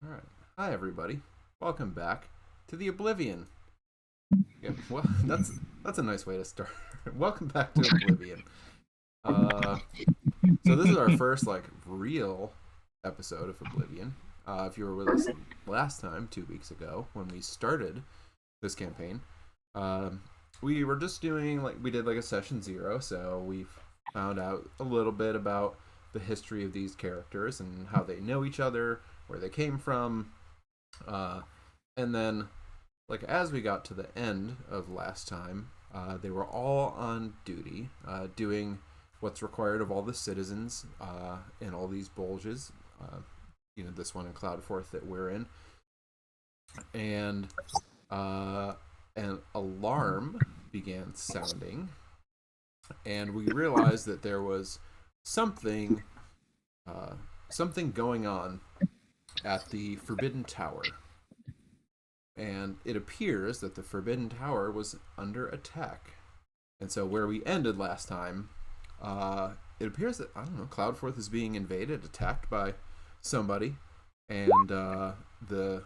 All right. Hi, everybody. Welcome back to the Oblivion. Yeah, well, that's a nice way to start. Welcome back to Oblivion. Uh, so this is our first real episode of Oblivion. If you were with us last time, 2 weeks ago, when we started this campaign, we were just doing we did a session zero. So we found out a little bit about the history of these characters and how they know each other, where they came from, uh, and then, as we got to the end of last time, they were all on duty, doing what's required of all the citizens in all these bulges. This one in Cloudforth that we're in, and an alarm began sounding, and we realized that there was something, something going on at the Forbidden Tower. And it appears that the Forbidden Tower was under attack. And so where we ended last time, it appears that, I don't know, Cloudforth is being invaded, attacked by somebody. And the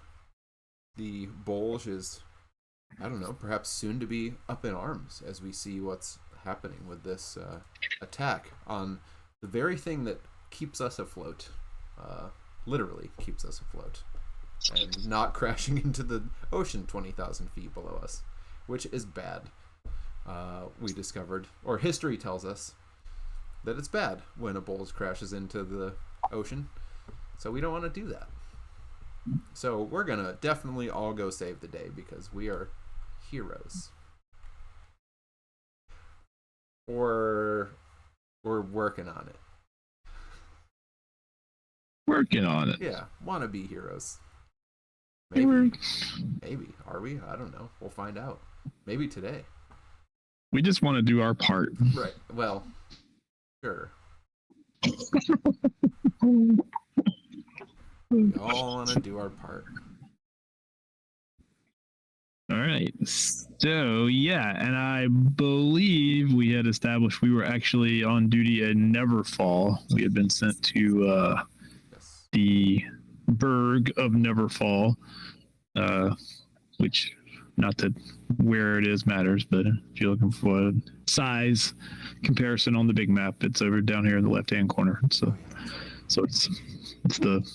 Bulge is, I don't know, perhaps soon to be up in arms as we see what's happening with this attack on the very thing that keeps us afloat. Literally keeps us afloat. And not crashing into the ocean 20,000 feet below us, which is bad. We discovered, or history tells us, that it's bad when a bulge crashes into the ocean. So we don't want to do that. So we're going to definitely all go save the day because we are heroes. Or we're working on it. Working on it. Yeah, want to be heroes. Maybe. Are we? I don't know. We'll find out. Maybe today. We just want to do our part. Right. Well, sure. We all want to do our part. All right. So, yeah, and I believe we had established we were actually on duty at Neverfall. We had been sent to Yes. the Burg of Neverfall, which, not that where it is matters, but if you're looking for a size comparison on the big map, it's over down here in the left-hand corner. So it's the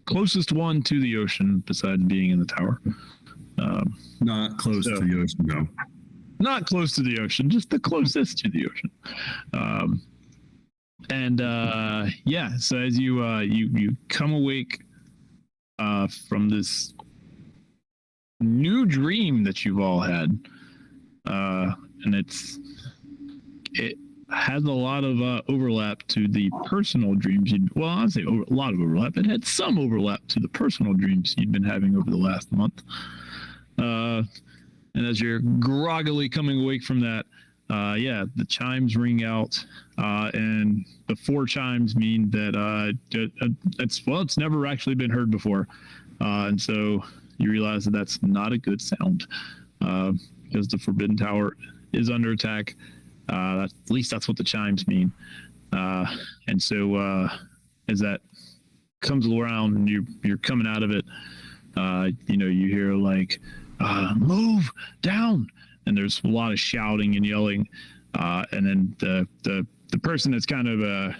closest one to the ocean besides being in the tower. Not close to the ocean, no. Not close to the ocean, just the closest to the ocean. So as you come awake from this new dream that you've all had, and it has a lot of overlap to the personal dreams I'd say a lot of overlap. It had some overlap to the personal dreams you'd been having over the last month. And as you're groggily coming awake from that, the chimes ring out, and the 4 chimes mean that it's never actually been heard before, and so you realize that that's not a good sound, because the Forbidden Tower is under attack. At least that's what the chimes mean, and so as that comes around and you're coming out of it, you hear move down, and there's a lot of shouting and yelling, and then the person that's kind of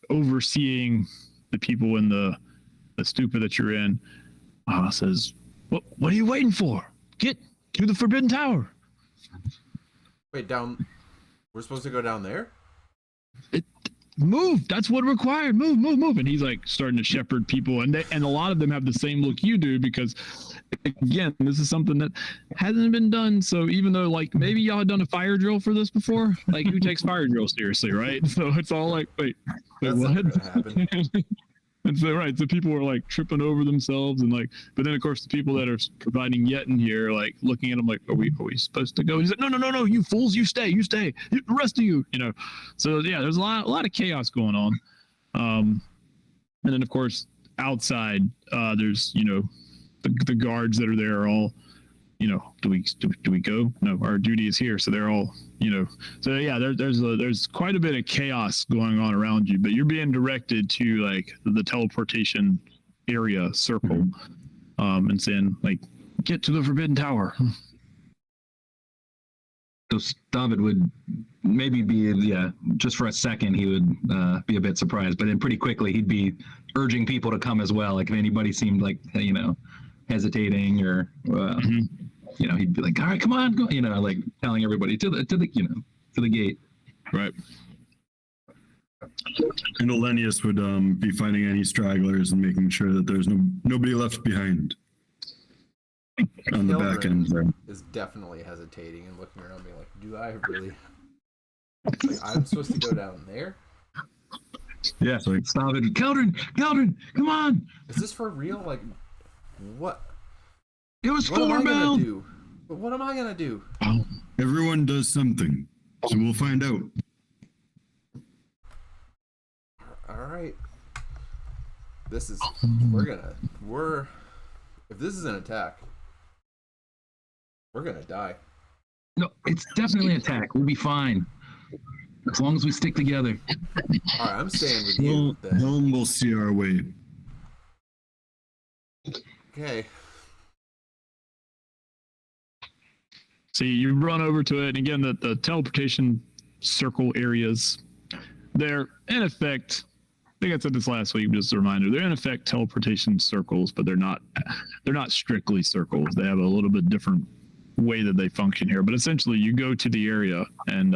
overseeing the people in the stupa that you're in says, what are you waiting for? Get to the Forbidden Tower. Wait, down. We're supposed to go down there? Move. That's what required. Move. And he's starting to shepherd people, and a lot of them have the same look you do, because again, this is something that hasn't been done. So even though maybe y'all had done a fire drill for this before, who takes fire drill seriously, right? So it's all wait, That's what? not gonna happen. And so so people were tripping over themselves, and but then of course the people that are providing Yetin here looking at them are we supposed to go? And he's like, no, you fools, you stay, the rest of you, So yeah, there's a lot of chaos going on, and then of course outside there's the guards that are there are all do we go? No, our duty is here. So they're all, so yeah, there's quite a bit of chaos going on around you, but you're being directed to the teleportation, area circle, and saying like, "Get to the Forbidden Tower." So Stavud would maybe be, just for a second, he would be a bit surprised, but then pretty quickly he'd be urging people to come as well. Like if anybody seemed like, hesitating or, he'd be like, all right, come on, go, like telling everybody to the gate. Right. And Ollenius would be finding any stragglers and making sure that there's nobody left behind on the back end there. Is definitely hesitating and looking around, being like, "Do I really? Like, I'm supposed to go down there? Yeah, so like, Stavud, Caeldryn, come on! Is this for real? Like, what? It was What am I gonna forebound. do? But what am I gonna do?" Everyone does something, so we'll find out. All right. This is if this is an attack, we're gonna die. No, it's definitely an attack. We'll be fine as long as we stick together. All right, I'm staying with you. Then. Helm will see our way. Okay. So you run over to it, and again, the teleportation circle areas, they're in effect, I think I said this last week, just a reminder, they're in effect teleportation circles, but they're not strictly circles. They have a little bit different way that they function here. But essentially, you go to the area, and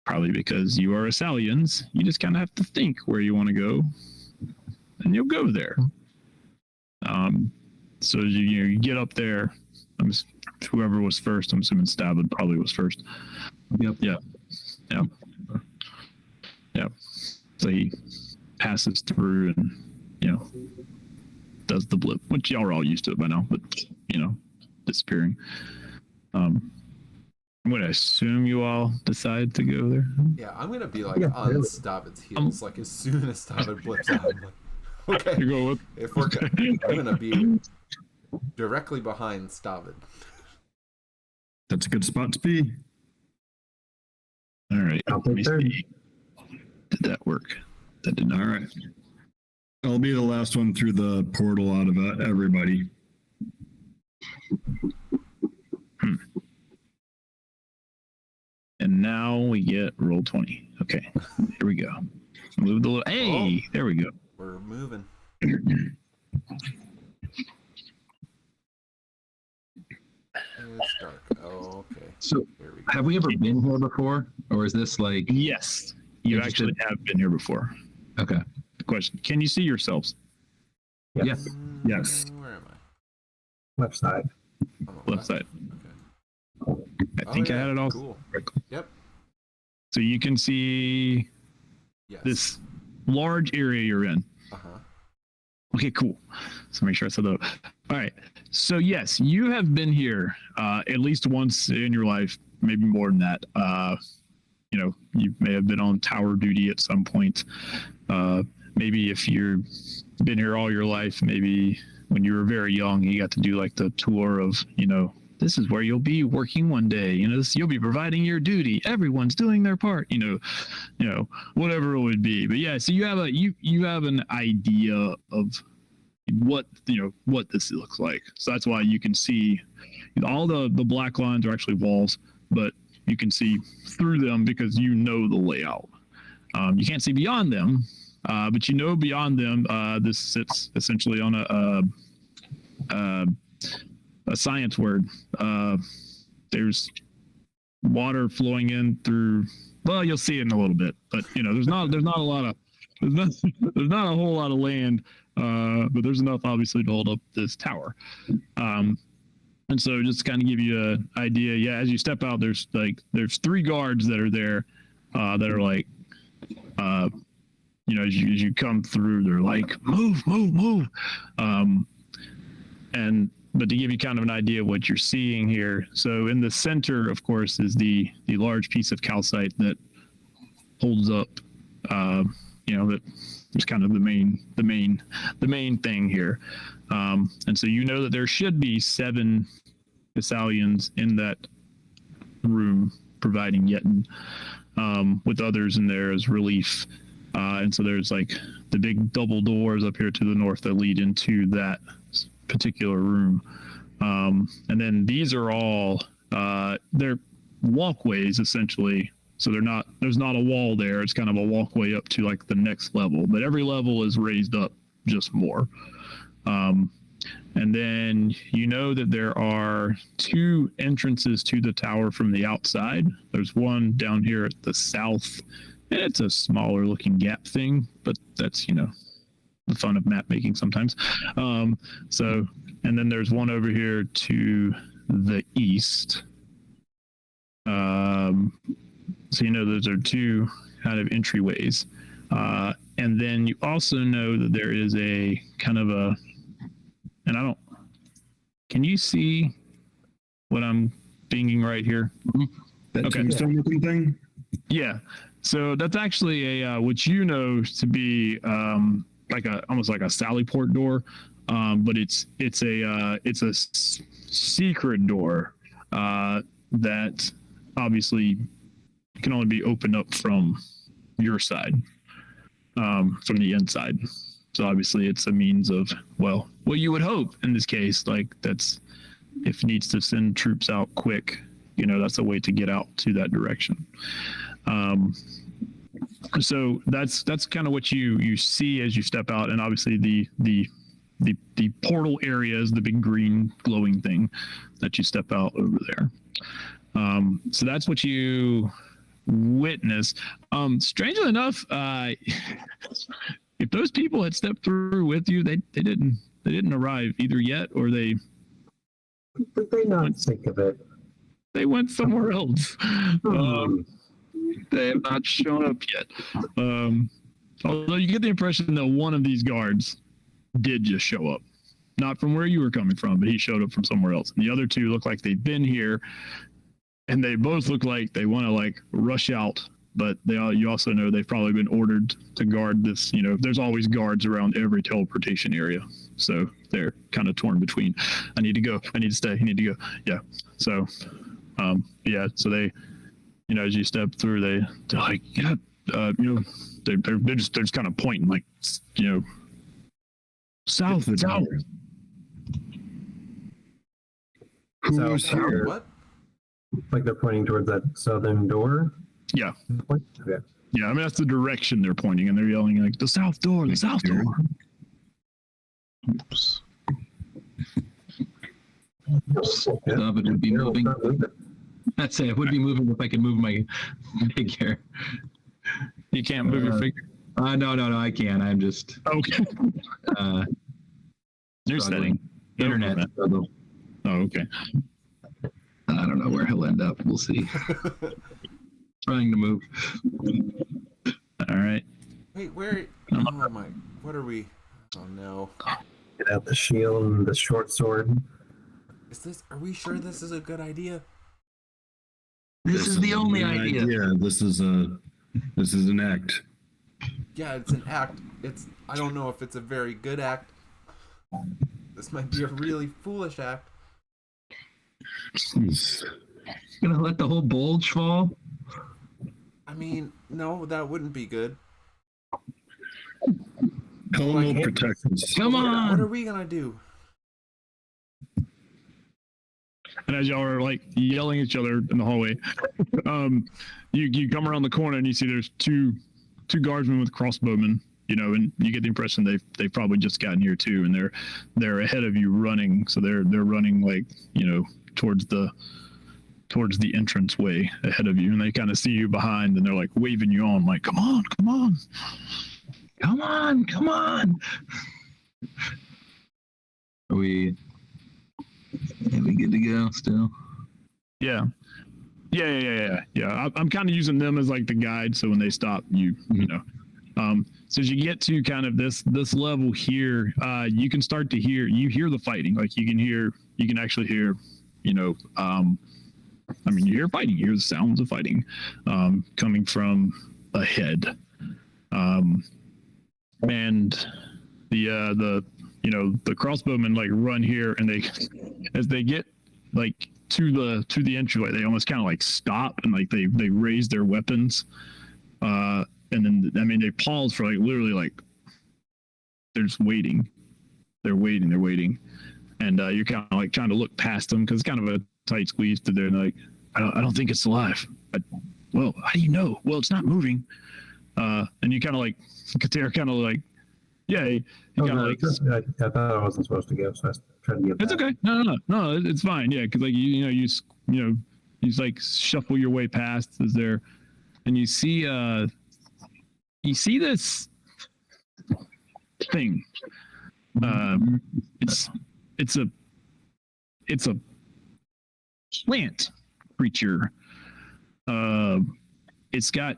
probably because you are Asalians, you just kind of have to think where you want to go, and you'll go there. So you get up there. Whoever was first, I'm assuming Stavud probably was first. Yep. Yeah. So he passes through and, does the blip, which y'all are all used to it by now, but, disappearing. I'm going to assume you all decide to go there. Yeah, I'm gonna be like on Stavud's heels, like as soon as Stavud blips out. I'm like, okay, You go with? if we're good, I'm gonna be directly behind Stavud. That's a good spot to be. All right. Let me see. Did that work? That did not. All right. I'll be the last one through the portal out of everybody. And now we get roll 20. Okay, here we go. Move the little. Hey, there we go. We're moving. It's dark. Oh, okay. So, Here we go. have we ever been here before, or is this like? Yes, you actually have been here before. Okay. The question: can you see yourselves? Yes. Yes. Where am I? Left side. On the Left side. Okay. I think I had it all. Cool. Yep. So you can see Yes. this large area you're in. Uh-huh. Okay, cool. So make sure I said that. All right. So yes, you have been here at least once in your life, maybe more than that. You may have been on tower duty at some point. Maybe if you've been here all your life, maybe when you were very young, you got to do like the tour of, this is where you'll be working one day. You'll be providing your duty. Everyone's doing their part. Whatever it would be. But yeah, so you have an idea of what this looks like. So that's why you can see all the black lines are actually walls, but you can see through them because you know the layout. You can't see beyond them, but beyond them. This sits essentially on a science word. There's water flowing in through. Well, you'll see it in a little bit, but there's not a whole lot of land, but there's enough obviously to hold up this tower. And so just to kind of give you an idea, yeah, as you step out, there's 3 guards that are there, that are like, as you come through, they're like, move. But to give you kind of an idea of what you're seeing here, so in the center, of course, is the large piece of calcite that holds up, that is kind of the main thing here. And so that there should be 7 Thessalians in that room providing Yetin, with others in there as relief. And so there's the big double doors up here to the north that lead into that particular room. And then these are all they're walkways essentially. So there's not a wall there. It's kind of a walkway up to like the next level, but every level is raised up just more. And then you know that there are 2 entrances to the tower from the outside. There's one down here at the south, and it's a smaller looking gap thing, but that's, you know, the fun of map making sometimes. So, and then there's one over here to the east. So you know those are 2 kind of entryways. And then you also know that there is a kind of a, and can you see what I'm thinking right here? That tombstone looking thing? Yeah. So that's actually a, what you know to be almost like a sally port door. But it's a secret door that obviously can only be opened up from your side, from the inside. So obviously it's a means of, well, you would hope in this case, like that's, if needs to send troops out quick, you know, that's a way to get out to that direction. So that's kind of what you see as you step out. And obviously the portal area is the big green glowing thing that you step out over there. So that's what you witness. Strangely enough, if those people had stepped through with you, they didn't arrive either yet, or they not think of it. They went somewhere else. They have not shown up yet. Although you get the impression that one of these guards did just show up, not from where you were coming from, but he showed up from somewhere else. And the other 2 look like they've been here, and they both look like they want to like rush out. But you also know they've probably been ordered to guard this. You know, there's always guards around every teleportation area, so they're kind of torn between. I need to go. I need to stay. I need to go. Yeah. So, yeah. So they, you know, as you step through, they're like, yeah, you know, they're just kind of pointing, like, you know, south. So here, What? like they're pointing towards that southern door. Yeah. Okay. Yeah, I mean that's the direction they're pointing, and they're yelling like the south door, the south door. Oops. Stavud would be moving. I'd say I would be moving if I could move my figure. You can't move your figure. No, I can. I'm just Okay. New setting. Internet struggle. Oh, okay. I don't know where he'll end up. We'll see. Trying to move. All right. Wait, where? Oh my! What are we? Oh no! Get out the shield and the short sword. Is this? Are we sure this is a good idea? This is the only idea. Yeah, this is an act. Yeah, it's an act. I don't know if it's a very good act. This might be a really foolish act. Gonna let the whole bulge fall? I mean, no, that wouldn't be good. Helm will protect us. Come on! What are we gonna do? And as y'all are like yelling at each other in the hallway, you come around the corner and you see there's two guardsmen with crossbowmen. You know, and you get the impression they've probably just gotten here too, and they're ahead of you running. So they're running like, you know, towards the entrance way ahead of you, and they kind of see you behind, and they're like waving you on, like, come on. Are we good to go still? Yeah. I'm kind of using them as like the guide, so when they stop, you know. So as you get to kind of this level here, you can start to hear the fighting. Like you can actually hear, you know, I mean, you hear fighting, you hear the sounds of fighting coming from ahead. And the you know, the crossbowmen like run here, and as they get like to the entryway, they almost kind of like stop and like they raise their weapons. And then, I mean, they pause for like literally like they're just waiting. They're waiting, and you're kind of like trying to look past them because it's kind of a tight squeeze. To they're like, I don't think it's alive. Well, how do you know? Well, it's not moving. And you kind of like Cuttaire, kind of like, yeah. He kind of like. I thought I wasn't supposed to go, so I tried to get. It's okay. No, it's fine. Yeah, because like you just like shuffle your way past as there, and you see this thing. It's a plant creature. It's got,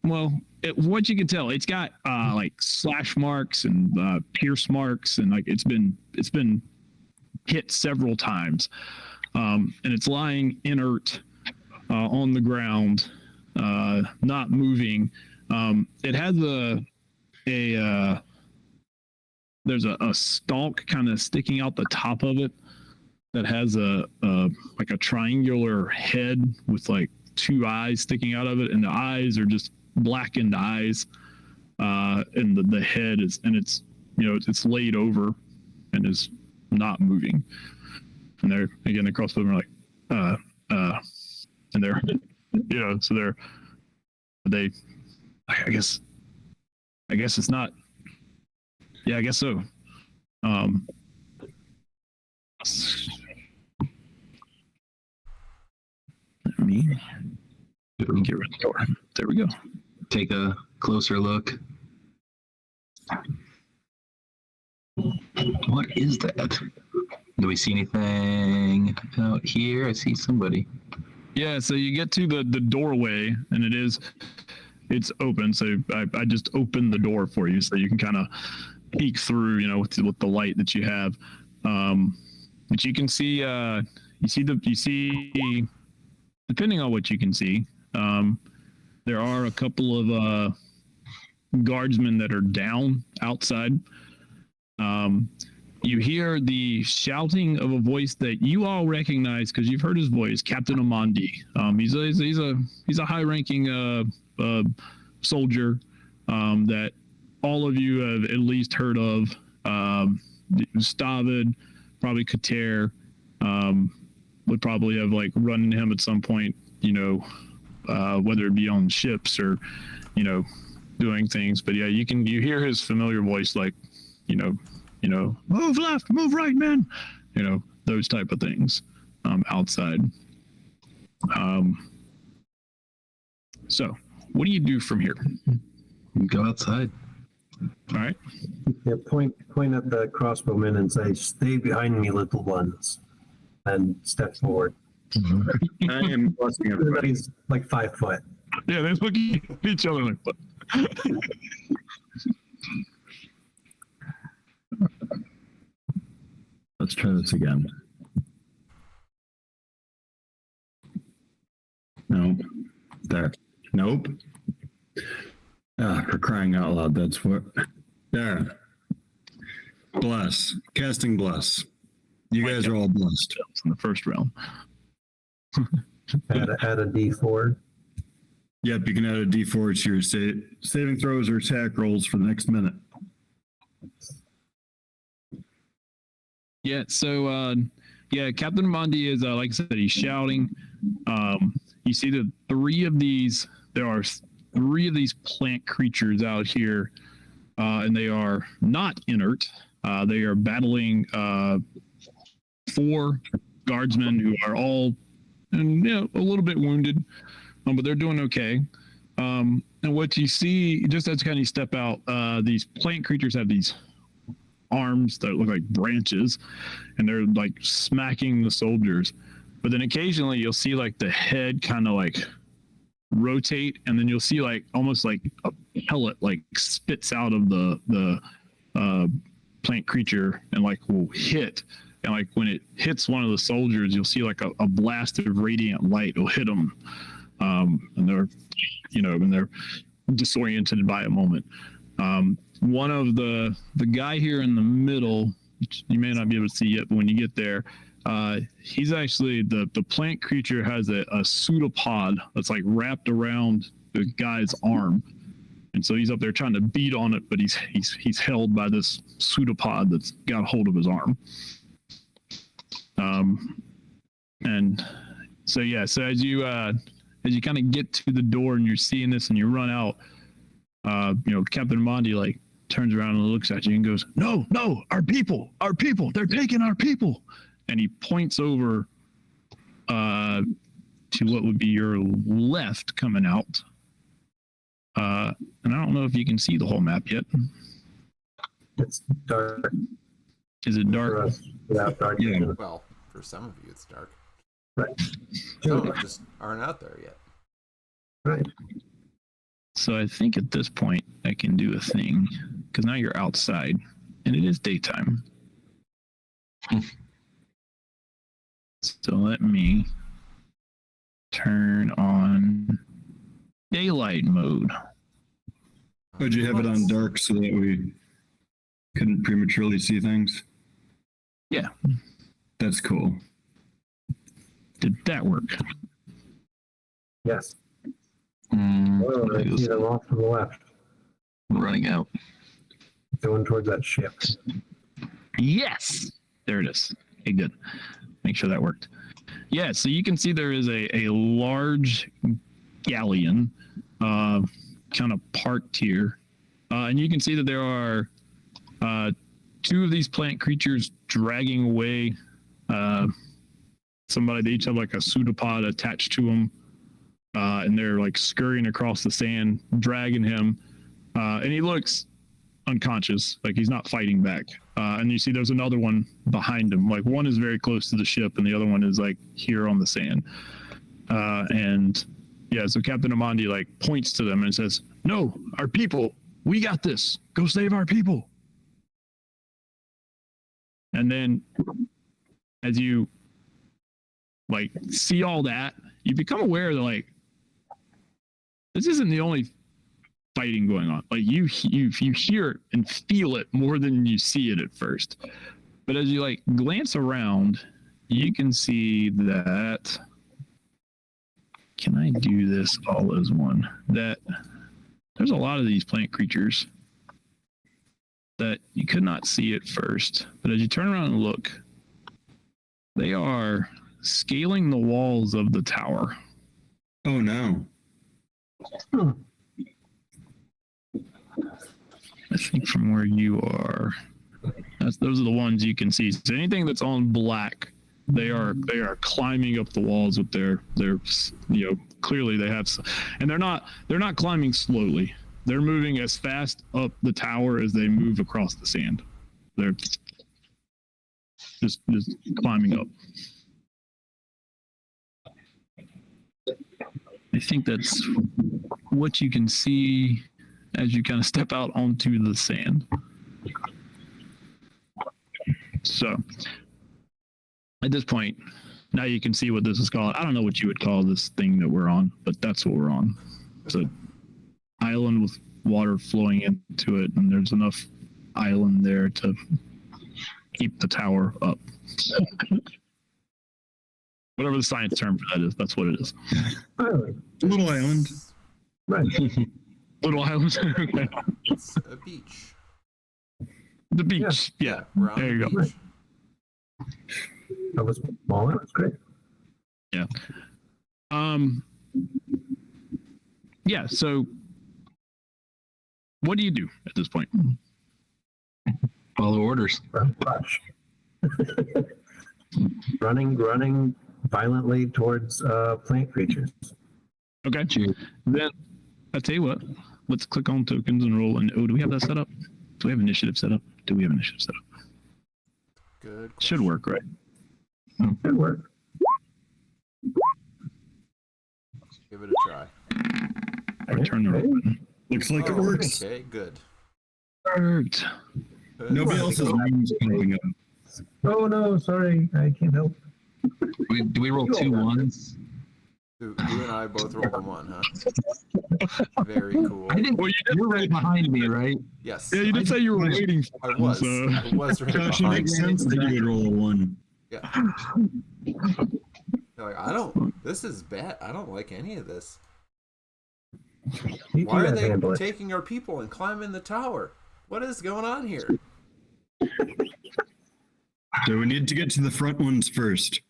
well, what you can tell, it's got like slash marks and pierce marks, and like it's been hit several times, and it's lying inert on the ground, not moving. It has there's a stalk kind of sticking out the top of it that has like a triangular head with like two eyes sticking out of it, and the eyes are just blackened eyes, and the head is, and it's it's laid over and is not moving. And they're again, they cross over like and they're so they I guess it's not. Yeah, I guess so. Let me get rid of the door. There we go. Take a closer look. What is that? Do we see anything out here? I see somebody. Yeah, so you get to the doorway, and it's open. So I just opened the door for you, so you can kind of peek through, with the light that you have. But you can see, you see, depending on what you can see, there are a couple of guardsmen that are down outside. You hear the shouting of a voice that you all recognize because you've heard his voice, Captain Omondi. He's a high-ranking soldier that all of you have at least heard of. Stavud, probably Cuttaire, would probably have like run into him at some point, whether it be on ships or, doing things. But yeah, you hear his familiar voice, like, move left, move right, man. Those type of things outside. So what do you do from here? Go outside. All right. Yeah, point at the crossbowmen and say, "Stay behind me, little ones," and step forward. I am blessing everybody. Everybody's like 5 foot. Yeah, they look at each other like, what? Let's try this again. No. There. Nope. For crying out loud, that's what. There. Bless. Casting bless. You guys are all blessed. In the first realm. Add a D4. Yep, you can add a D4 to your saving throws or attack rolls for the next minute. Yeah, so Captain Omondi is like I said, he's shouting. You see there are three of these plant creatures out here, and they are not inert. They are battling 4 guardsmen who are all a little bit wounded, but they're doing okay. And what you see, just as kind of step out, these plant creatures have these arms that look like branches, and they're like smacking the soldiers. But then occasionally you'll see like the head kind of like rotate, and then you'll see like almost like a pellet like spits out of the plant creature and like will hit. And like when it hits one of the soldiers, you'll see like a blast of radiant light will hit them, and they're disoriented by a moment. One of the guy here in the middle, which you may not be able to see yet, but when you get there, he's actually the plant creature has a pseudopod that's like wrapped around the guy's arm, And so he's up there trying to beat on it, but he's held by this pseudopod that's got a hold of his arm. And so yeah, so as you kind of get to the door and you're seeing this and you run out, Captain Omondi like turns around and looks at you and goes, "No, our people, they're taking our people." And he points over to what would be your left coming out. And I don't know if you can see the whole map yet. It's dark. Is it dark? For us. Yeah, dark. Yeah. Well, for some of you, it's dark. Right. Some of you just aren't out there yet. Right. So I think at this point I can do a thing, because now you're outside and it is daytime. So let me turn on daylight mode. Would you have it on dark so that we couldn't prematurely see things? Yeah. That's cool. Did that work? Yes. Oh, I see them off to the left, Running out. going towards that ship. Yes. There it is. Okay, good. Make sure that worked. Yeah, so you can see there is a large galleon kind of parked here. And you can see that there are two of these plant creatures dragging away somebody. They each have like a pseudopod attached to them. And they're like scurrying across the sand, dragging him. And he looks unconscious, like he's not fighting back. And you see there's another one behind him. Like one is very close to the ship and the other one is like here on the sand. And yeah, so Captain Omondi like points to them and says, "No, our people, we got this. Go save our people." And then as you like see all that, you become aware that like this isn't the only fighting going on. Like you hear it and feel it more than you see it at first. But as you like glance around, you can see that, can I do this all as one? That there's a lot of these plant creatures that you could not see at first. But as you turn around and look, they are scaling the walls of the tower. Oh no. I think from where you are, those are the ones you can see. So anything that's on black, they are climbing up the walls with their clearly they have, and they're not climbing slowly. They're moving as fast up the tower as they move across the sand. They're just climbing up. I think that's what you can see as you kind of step out onto the sand. So at this point, now you can see what this is called. I don't know what you would call this thing that we're on, but that's what we're on. It's an island with water flowing into it, and there's enough island there to keep the tower up. Whatever the science term for that is, that's what it is. Little island. Right. Little island. Okay. It's a beach. The beach. Yeah. We're on There you the go. beach. That was small. That was great. Yeah. Yeah. So, what do you do at this point? Follow orders. Rush. running violently towards plant creatures. Okay. Cheers. Then I tell you what. Let's click on tokens and roll. And do we have that set up? Do we have initiative set up? Do we have initiative set up? Good. Should work, right? Good work. Give it a try. Return the roll button. Looks like it works. Okay, good. Worked. Good. Nobody else's name's popping up. Oh no, sorry, I can't help. Do we roll 2 ones? You and I both rolled a 1, huh? Very cool. I think you're right behind me, right? Yes. Yeah, you did say you were waiting for I was. So. I was right Gosh, it behind makes you. sense that you would roll a 1. Yeah. They're like, this is bad. I don't like any of this. You Why are guys they handle it. taking our people and climbing the tower? What is going on here? So we need to get to the front ones first.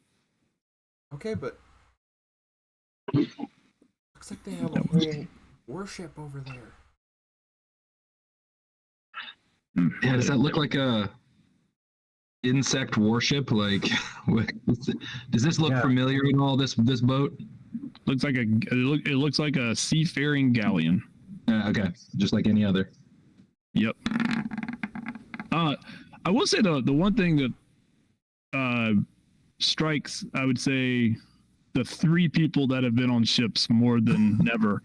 Okay, but looks like they have a whole warship over there. Yeah, does that look like a insect warship? Like, does this look familiar at all? This boat? Looks like it looks like a seafaring galleon. Okay, just like any other. Yep. I will say the one thing that strikes, I would say, the three people that have been on ships more than never,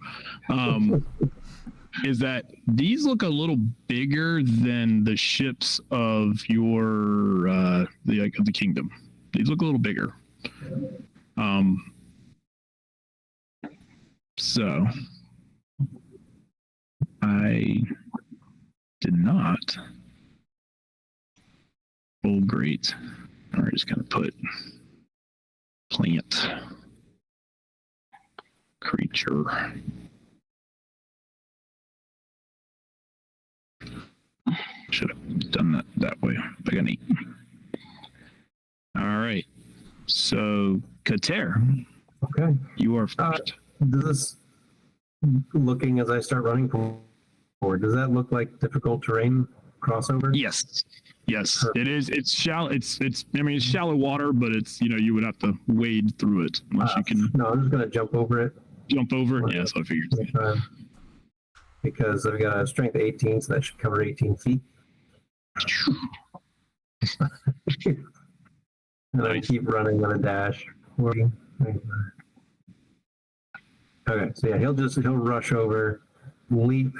is that these look a little bigger than the ships of your the kingdom. These look a little bigger. So I did not. Oh, great. We're just going to put plant creature. Should have done that way. I got an 8. All right. So, Cuttaire, Okay. you are first. Does this, looking as I start running forward, does that look like difficult terrain crossover? Yes. Yes, it is. It's shallow. It's. I mean, it's shallow water, but it's. You would have to wade through it unless you can. No, I'm just gonna jump over it. Jump over. Yeah, so I figured. Because I've got a strength 18, so that should cover 18 feet. And I keep running on a dash. 40. Okay, so yeah, he'll rush over, leap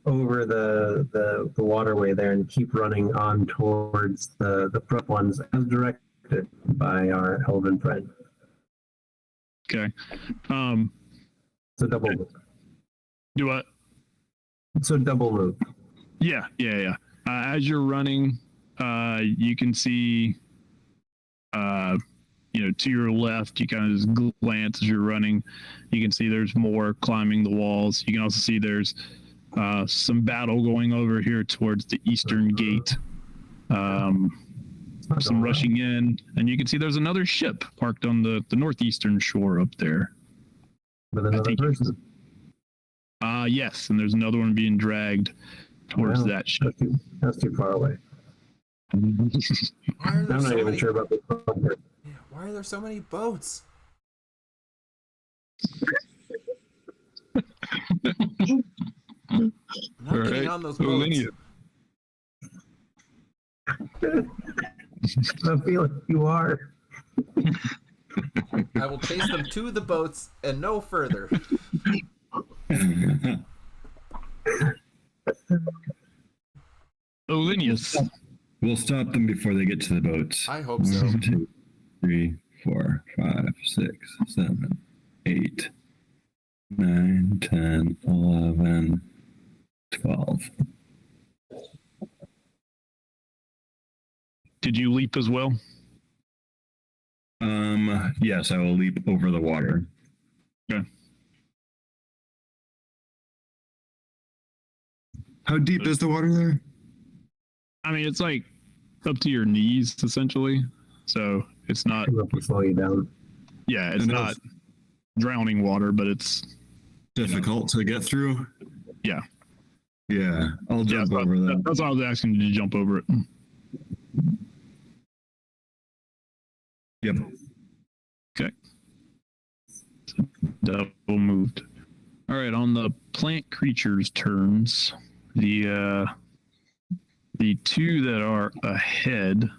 over the waterway there, and keep running on towards the front ones as directed by our elven friend. Okay. So double move. Do what? So double move. Yeah. As you're running, you can see, to your left, you kind of just glance as you're running. You can see there's more climbing the walls. You can also see there's some battle going over here towards the eastern gate. Some rushing in, and you can see there's another ship parked on the northeastern shore up there. With another person. Yes, and there's another one being dragged towards that ship. That's too far away. Why are there I'm not even sure about this. Why are there so many boats? I'm not getting on those boats. Ollenius. I feel like you are. I will chase them to the boats and no further. Ollenius. We'll stop them before they get to the boats. I hope so. 1, 2, 3, 4, 5, 6, 7, 8, 9, 10, 11, 12. Did you leap as well? Yes, I will leap over the water. Okay. How deep is the water there? I mean, it's like up to your knees, essentially. So it's not. It'll slow you down. Yeah, it's not drowning water, but it's difficult to get through. Yeah. Yeah, I'll jump over that. That's why I was asking you to jump over it. Yep. Okay. So double moved. All right, on the plant creatures' turns, the two that are ahead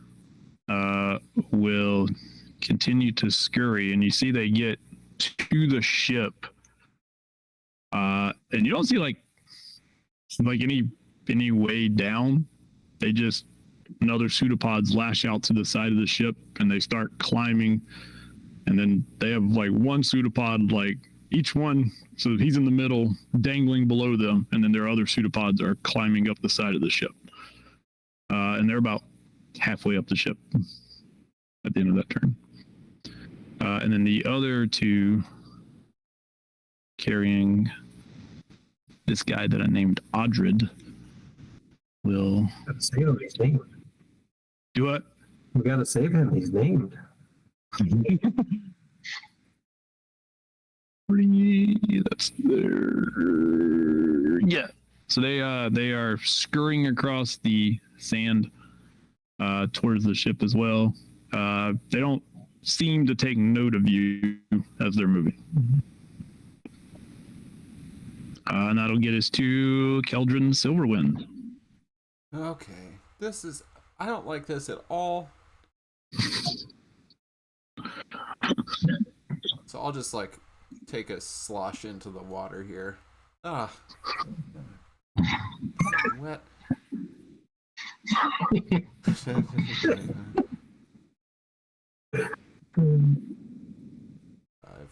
will continue to scurry, and you see they get to the ship, and you don't see like any way down. They just another pseudopods lash out to the side of the ship, and they start climbing, and then they have like one pseudopod, like each one, so he's in the middle dangling below them, and then their other pseudopods are climbing up the side of the ship, and they're about halfway up the ship at the end of that turn, and then the other two carrying this guy that I named Odrid will Gotta save him. He's named. do it. We gotta save him. He's named. That's there. Yeah. So they are scurrying across the sand towards the ship as well. They don't seem to take note of you as they're moving. And that'll get us to Caeldryn Silverwind. Okay. I don't like this at all. So I'll just like take a slosh into the water here. Ah. Wet. 5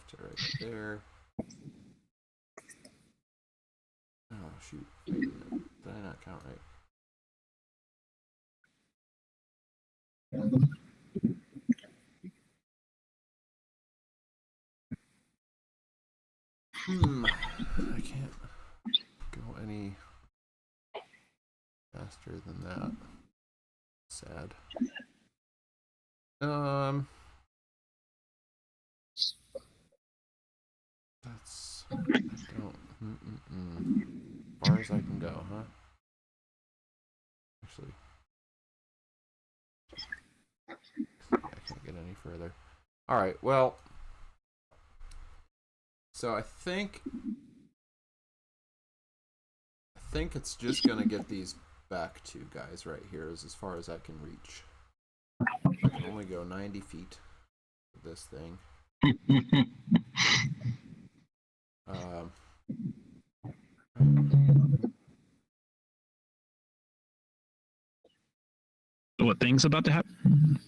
to right there. Oh shoot. Did I not count right? I can't go any faster than that. Sad. That's I don't. As far as I can go, huh? Actually, I can't get any further. All right. Well, so I think it's just gonna get these back two guys right here is as far as I can reach. I can only go 90 feet with this thing. What thing's about to happen?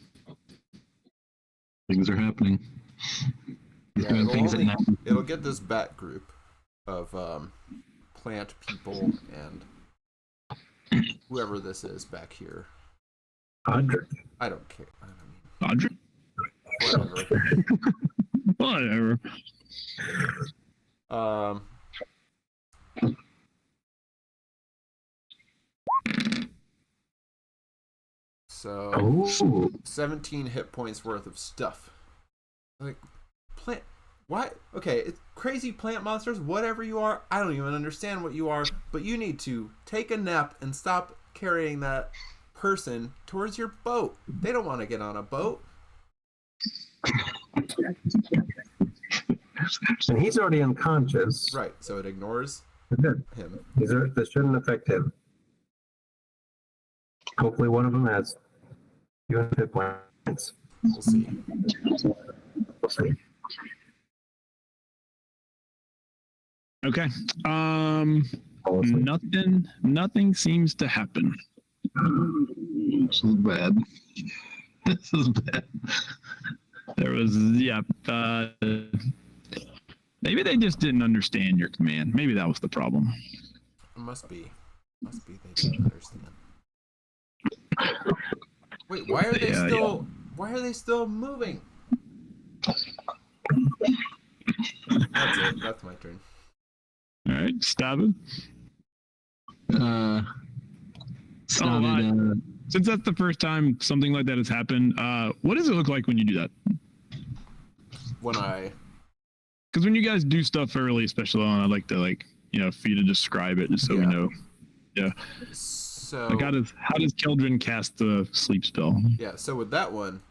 Things are happening. He's Yeah, doing things at night. it'll get this bat group of plant people and whoever this is back here. Odrid. I don't care. I Odrid? mean, whatever. Whatever. So Oh, 17 hit points worth of stuff. Like plant. Why? Okay, it's crazy plant monsters. Whatever you are, I don't even understand what you are. But you need to take a nap and stop carrying that person towards your boat. They don't want to get on a boat. and he's already unconscious. Right. So it ignores Good. him. This shouldn't affect him. Hopefully, one of them has few hit points. We'll see. We'll see. Okay. Honestly. Nothing seems to happen. This is bad. This is bad. There was maybe they just didn't understand your command. Maybe that was the problem. It must be they didn't understand. Wait, why are they why are they still moving? That's it. That's my turn. All right, Stavud. Stavud, Since that's the first time something like that has happened, what does it look like when you do that? Because when you guys do stuff early, especially on, I'd like to for you to describe it just so we know. Yeah. So Like how does Caeldryn cast the sleep spell? yeah, so with that one,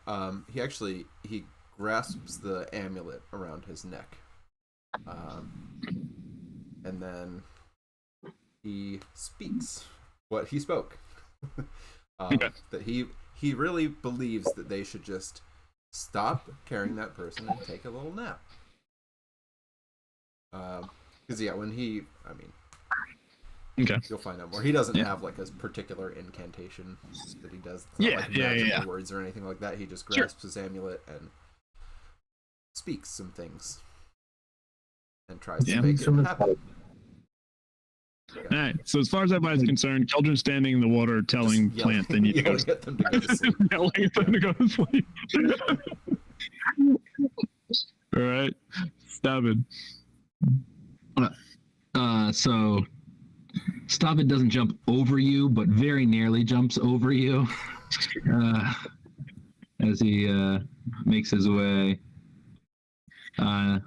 he grasps the amulet around his neck, and then he speaks what he spoke. Okay. That he really believes that they should just stop carrying that person and take a little nap. Because Okay. you'll find out more. He doesn't have like a particular incantation that he does. It's not Yeah, like magical yeah. words or anything like that. He just grasps his amulet and speaks some things and tries to make it happen. All right. So as far as everybody's concerned, Caeldryn's standing in the water telling Just Plant they need to go to get them to go to sleep. yelling at them to go to sleep. All right. Stavud. So Stavud doesn't jump over you, but very nearly jumps over you as he makes his way, and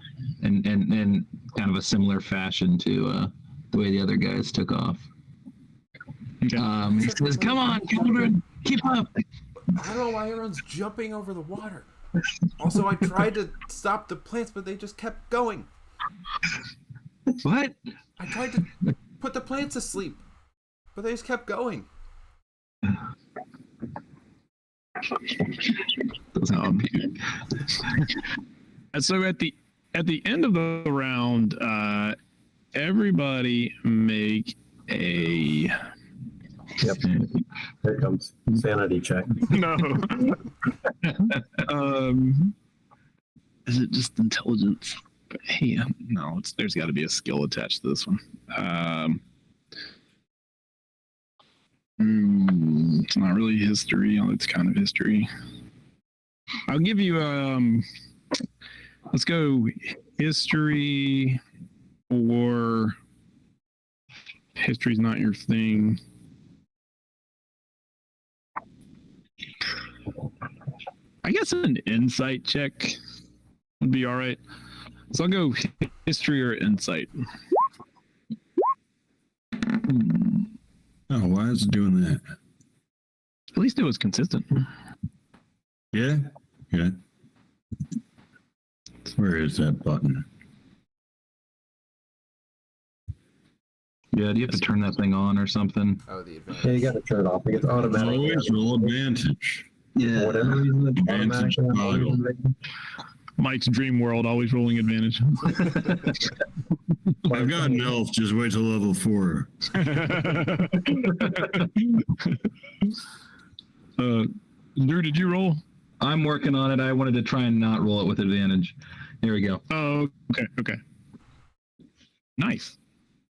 kind of a similar fashion to the way the other guys took off. He says, "Come on, Caeldryn, keep up." I don't know why everyone's jumping over the water. Also, I tried to stop the plants, but they just kept going. What? I tried to put the plants to sleep, but they just kept going. So at the end of the round, everybody make a. Yep. Here comes sanity check. No. Is it just intelligence? Hey, no, there's got to be a skill attached to this one. It's not really history. It's kind of history. I'll give you let's go history, or history's not your thing. I guess an insight check would be all right. So I'll go history or insight. Oh, why is it doing that? At least it was consistent. Yeah. Where is that button? Yeah, do you have to turn that thing on or something? Oh, the advantage. Yeah, you got to turn it off. It's automatic. Always roll advantage. For whatever reason, it's Advantage toggle. automatic. Mike's dream world, always rolling advantage. I've got an elf. Just wait till level 4. Drew, did you roll? I'm working on it. I wanted to try and not roll it with advantage. Here we go. Oh, okay. Nice.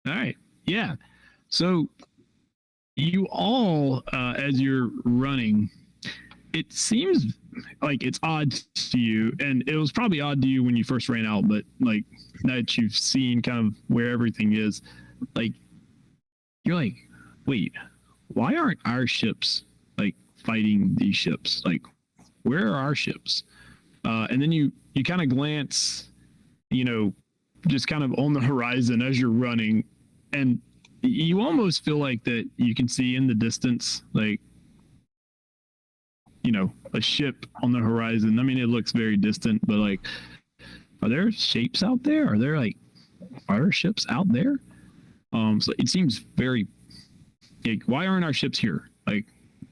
All right. Yeah. So you all, as you're running, it seems like it's odd to you, and it was probably odd to you when you first ran out, but like now that you've seen kind of where everything is, like you're like, wait, why aren't our ships like fighting these ships? Like, where are our ships? And then you kind of glance, just kind of on the horizon as you're running, and you almost feel like that you can see in the distance, like, a ship on the horizon. I mean, it looks very distant, but like, are there shapes out there? Are there like fire ships out there? So it seems very like, why aren't our ships here? Like,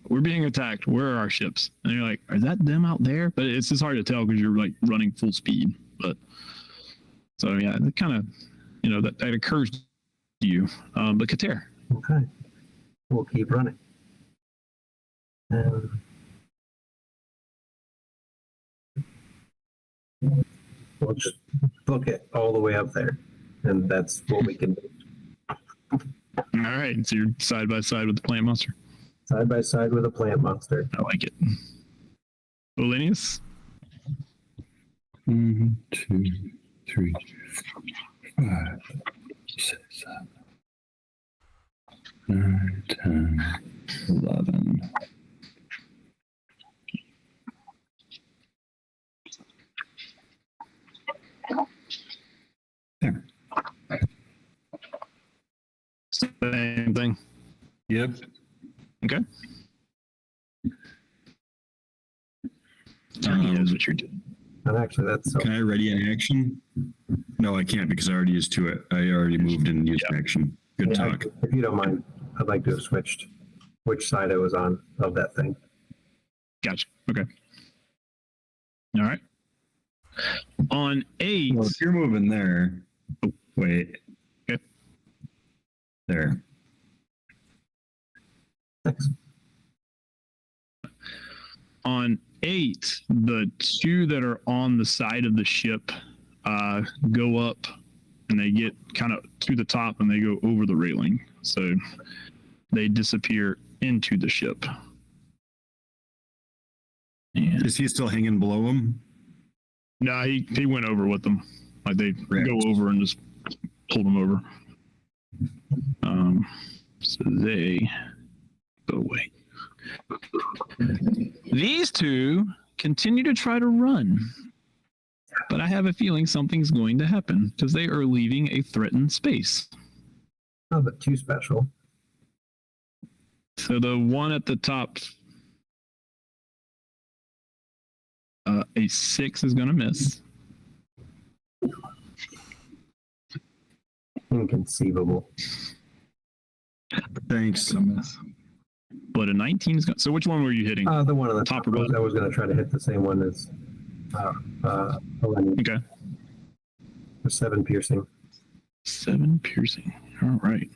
we're being attacked. Where are our ships? And you're like, are that them out there? But it's just hard to tell because you're like running full speed. But so yeah, it kind of, that occurs to you. But Cuttaire. Okay. We'll keep running. We'll just book it all the way up there, and that's what we can do. All right, so you're side by side with the plant monster. Side by side with a plant monster. I like it. Ollenius? 1, 2, 3, 4, 5, 6, 7, 8, 9, 10, 11. There. Same thing. Yep. Okay. He knows what you're doing. And actually, that's so. Can I ready an action? No, I can't because I already used to it. I already moved and used an action. Good Yeah, talk. if you don't mind, I'd like to have switched which side I was on of that thing. Gotcha. Okay. All right. On 8. Well, if you're moving there, wait. Okay. There. Thanks. On 8, the 2 that are on the side of the ship go up, and they get kind of to the top, and they go over the railing. So they disappear into the ship. And Is he still hanging below him? no, he went over with them. Like they Correct. go over and just pulled them over. So they go away. These two continue to try to run, but I have a feeling something's going to happen because they are leaving a threatened space. Oh, but too special. So the one at the top, a 6 is going to miss. Inconceivable. Thanks. But a 19 is going to... So which one were you hitting? The one on the Top top. or bottom? I was going to try to hit the same one as Ollenius. Okay. For 7 piercing. 7 piercing. All right.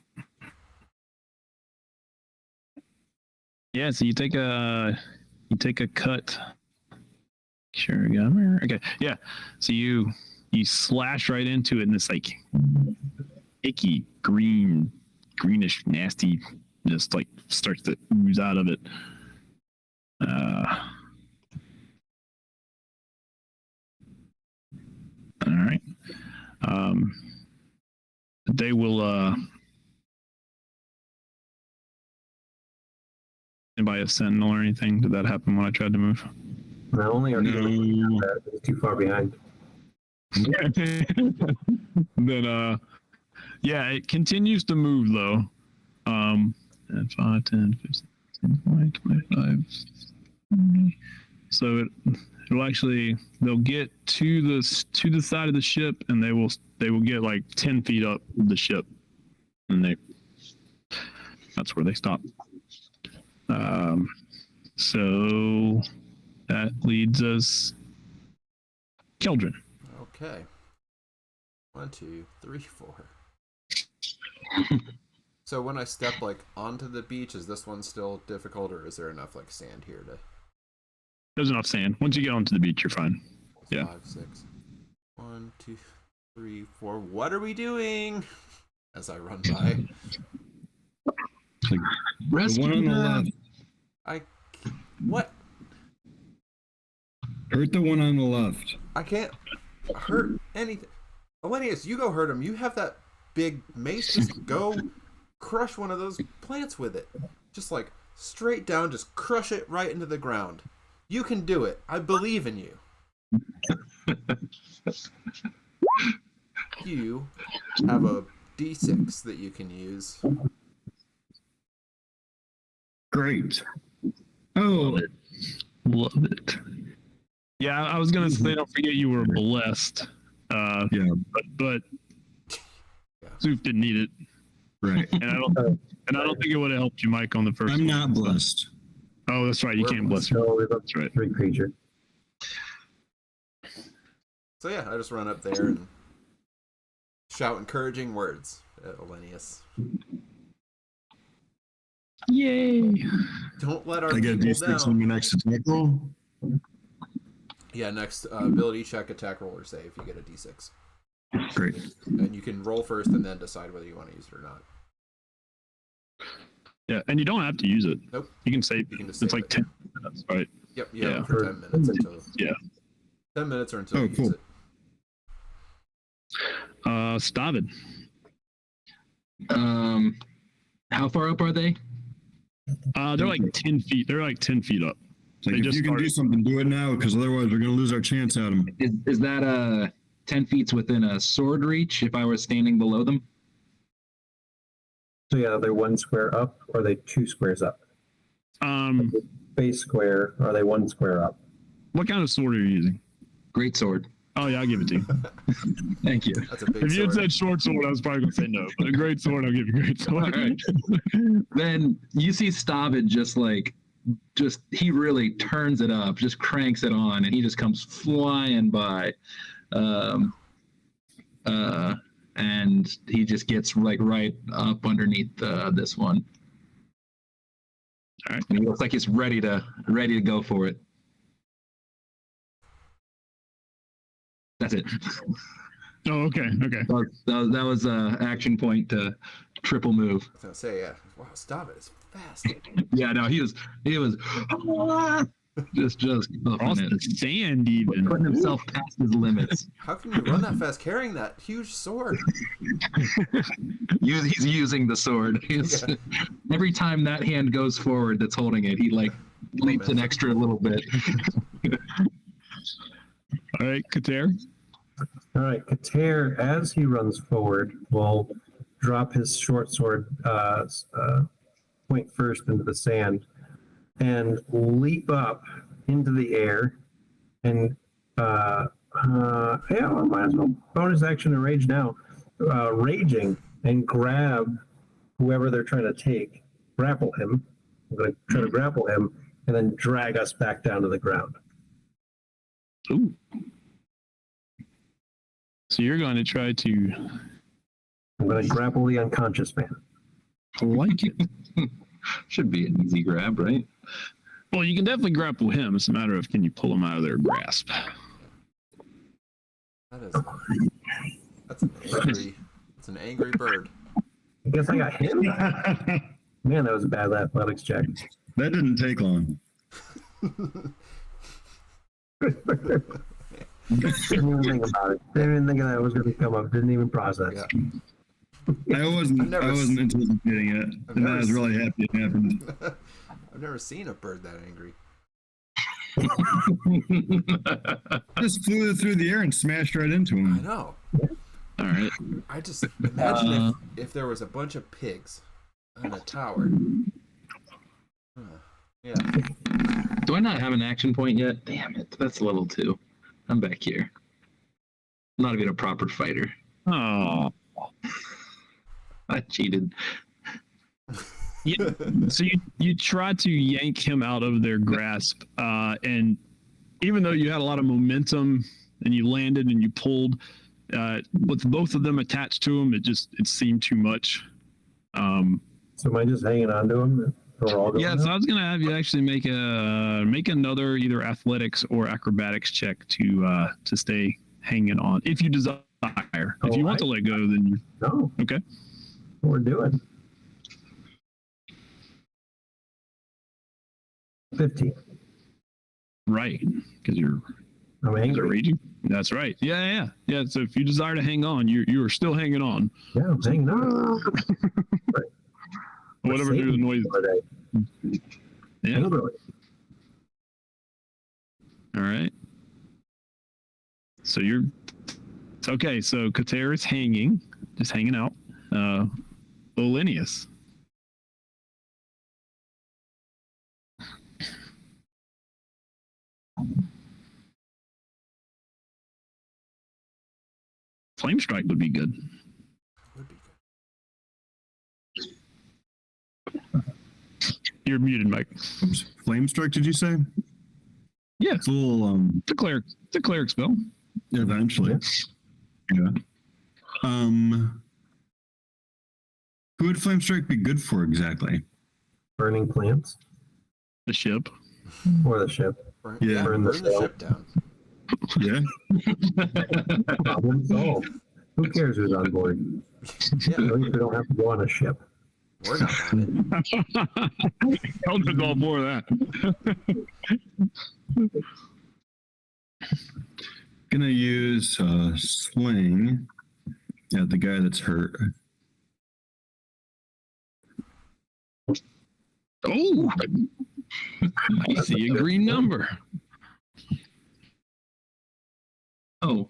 Yeah, so you take a cut. Sure, okay. Yeah. So you slash right into it, and it's like icky greenish, nasty, just like starts to ooze out of it. All right. They will anybody a sentinel or anything? Did that happen when I tried to move? Not only are you too far behind. Then yeah, it continues to move though. 5, 10, 15, 20, 25. So it'll actually, they'll get to the side of the ship, and they will get like 10 feet up the ship, and that's where they stop. So that leads us Caeldryn. Okay. 1, 2, 3, 4. So when I step like onto the beach, is this one still difficult, or is there enough like sand here to? There's enough sand. Once you get onto the beach, you're fine. 5, Yeah. 6. 1, 2, 3, 4. What are we doing? As I run by. The one on the left. What? Hurt the one on the left. I can't hurt anything. Ollenius, you go hurt him. You have that big mace. Just go crush one of those plants with it. Just like straight down, just crush it right into the ground. You can do it. I believe in you. You have a D6 that you can use. Great. Oh, Love it. Yeah, I was gonna say, don't forget you were blessed. yeah, But Zoof didn't need it, right. and I don't think it would have helped you, Mike, on the first. I'm one. not blessed. Oh, that's right. You can't bless her. So we've got That's right. 3 creature. So yeah, I just run up there and shout encouraging words at Ollenius. Yay! Don't let our I get a people D6 on down. my next attack roll. Yeah, next ability check, attack, roll, or save. You get a D6, Great. and you can roll first and then decide whether you want to use it or not. Yeah, and you don't have to use it. Nope. You can save. You can just It's save like it. 10 minutes, right? Yep. Yeah. Yeah. For 10 minutes until. Yeah. 10 minutes or until Oh, you use cool. it. Stavud. How far up are they? They're like 10 feet. They're like 10 feet up. Like, They if just you can do started. something, do it now, because otherwise we're going to lose our chance at them. Is that 10 feet within a sword reach if I was standing below them? So yeah, they're 1 square up, or are they 2 squares up? Base square, or are they 1 square up? What kind of sword are you using? Great sword. Oh yeah, I'll give it to you. Thank you. That's a big If you had sword. said short sword, I was probably gonna say no. But a great sword, I'll give you a great sword. All right. Then you see Stavud just he really turns it up, just cranks it on, and he just comes flying by. And he just gets like right up underneath this one. All right. And he looks like he's ready to go for it. That's it. Oh, okay. That was action point to triple move. I was gonna say, yeah. Wow, stop it! It's fast. Yeah, no, he was. just Across the sand, even. putting himself past his limits. How can you run that fast carrying that huge sword? He's using the sword. Every time that hand goes forward that's holding it, he like leaps an extra little bit. All right, Cuttaire. All right, Cuttaire, as he runs forward, will drop his short sword point first into the sand and leap up into the air and I might as well bonus action and rage now. Raging and grab whoever they're trying to take, grapple him. I'm going to try to grapple him and then drag us back down to the ground. Ooh. So you're going to try to... I'm going to grapple the unconscious man. I like it. Should be an easy grab, right? Well, you can definitely grapple him. It's a matter of can you pull him out of their grasp. That's an angry bird. I guess I got him. Man, that was a bad athletics check. That didn't take long. Didn't even think about it. Didn't even think that was going to come up. Didn't even process. Yeah. I wasn't anticipating it, and I was really happy it happened. I've never seen a bird that angry. Just flew through the air and smashed right into I him. know. All right. I just imagine if there was a bunch of pigs on a tower. Yeah. Do I not have an action point yet? Damn it. That's level 2. I'm back here. Not even a proper fighter. Oh. I cheated. Yeah. So you tried to yank him out of their grasp, and even though you had a lot of momentum and you landed and you pulled, with both of them attached to him, it seemed too much. So am I just hanging on to him? Yeah, so I was gonna have you actually make another either athletics or acrobatics check to stay hanging on, if you desire. If you want to let go, then you. No. Okay. What we're doing. 50. Right, because you're I'm angry. raging. That's right. Yeah. So if you desire to hang on, you are still hanging on. Yeah, I'm hanging on. Right. Whatever do the noise. Yeah. Angrily. All right. So okay. So Cuttaire is just hanging out. Ollenius. Flame strike would be good. Would be good. You're muted, Mike. Oops. Flame strike, did you say? Yeah, It's a little it's a cleric spell. eventually. Yeah. Who would flame strike be good for exactly? Burning plants The ship. or the ship. Yeah. Burn the ship down. Yeah. Problem solved. Who cares who's on board? Yeah, At least we don't have to go on a ship. we're not on it. Eldred's all for that. Gonna use sling at the guy that's hurt. Oh, I see a green number. Oh.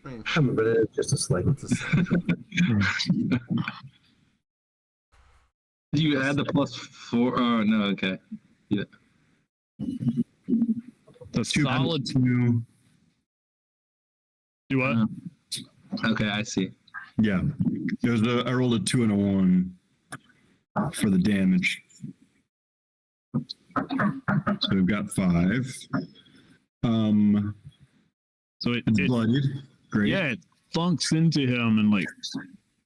I mean, But it is just a sling. it's a sign. Do you add the +4? Oh, no, okay. Yeah. The solid. Two. Do what? Okay, I see. Yeah. I rolled a 2 and a 1 for the damage. So we've got 5. So It's it bloodied. Great. yeah, it thunks into him and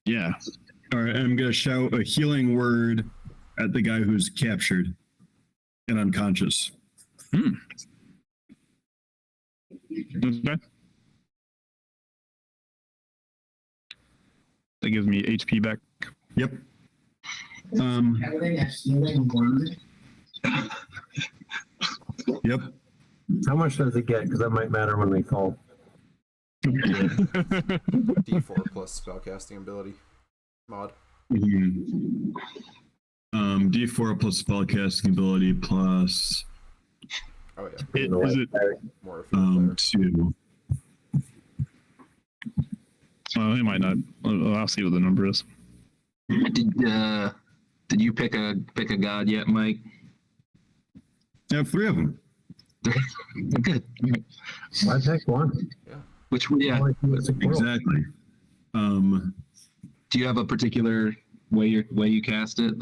yeah. All right, I'm gonna shout a healing word at the guy who's captured and unconscious. Okay. That gives me HP back. Yep. Having a healing word. Yep. How much does it get? Because that might matter when we fall. D4 plus spellcasting ability mod. D4 plus spellcasting ability plus Oh yeah. Is it? More if you're a player. 2. It might not. I'll see what the number is. Did you pick a god yet, Mike? I have 3 of them. Good. Why pick one? Yeah. Which yeah? Exactly. Do you have a particular way you cast it?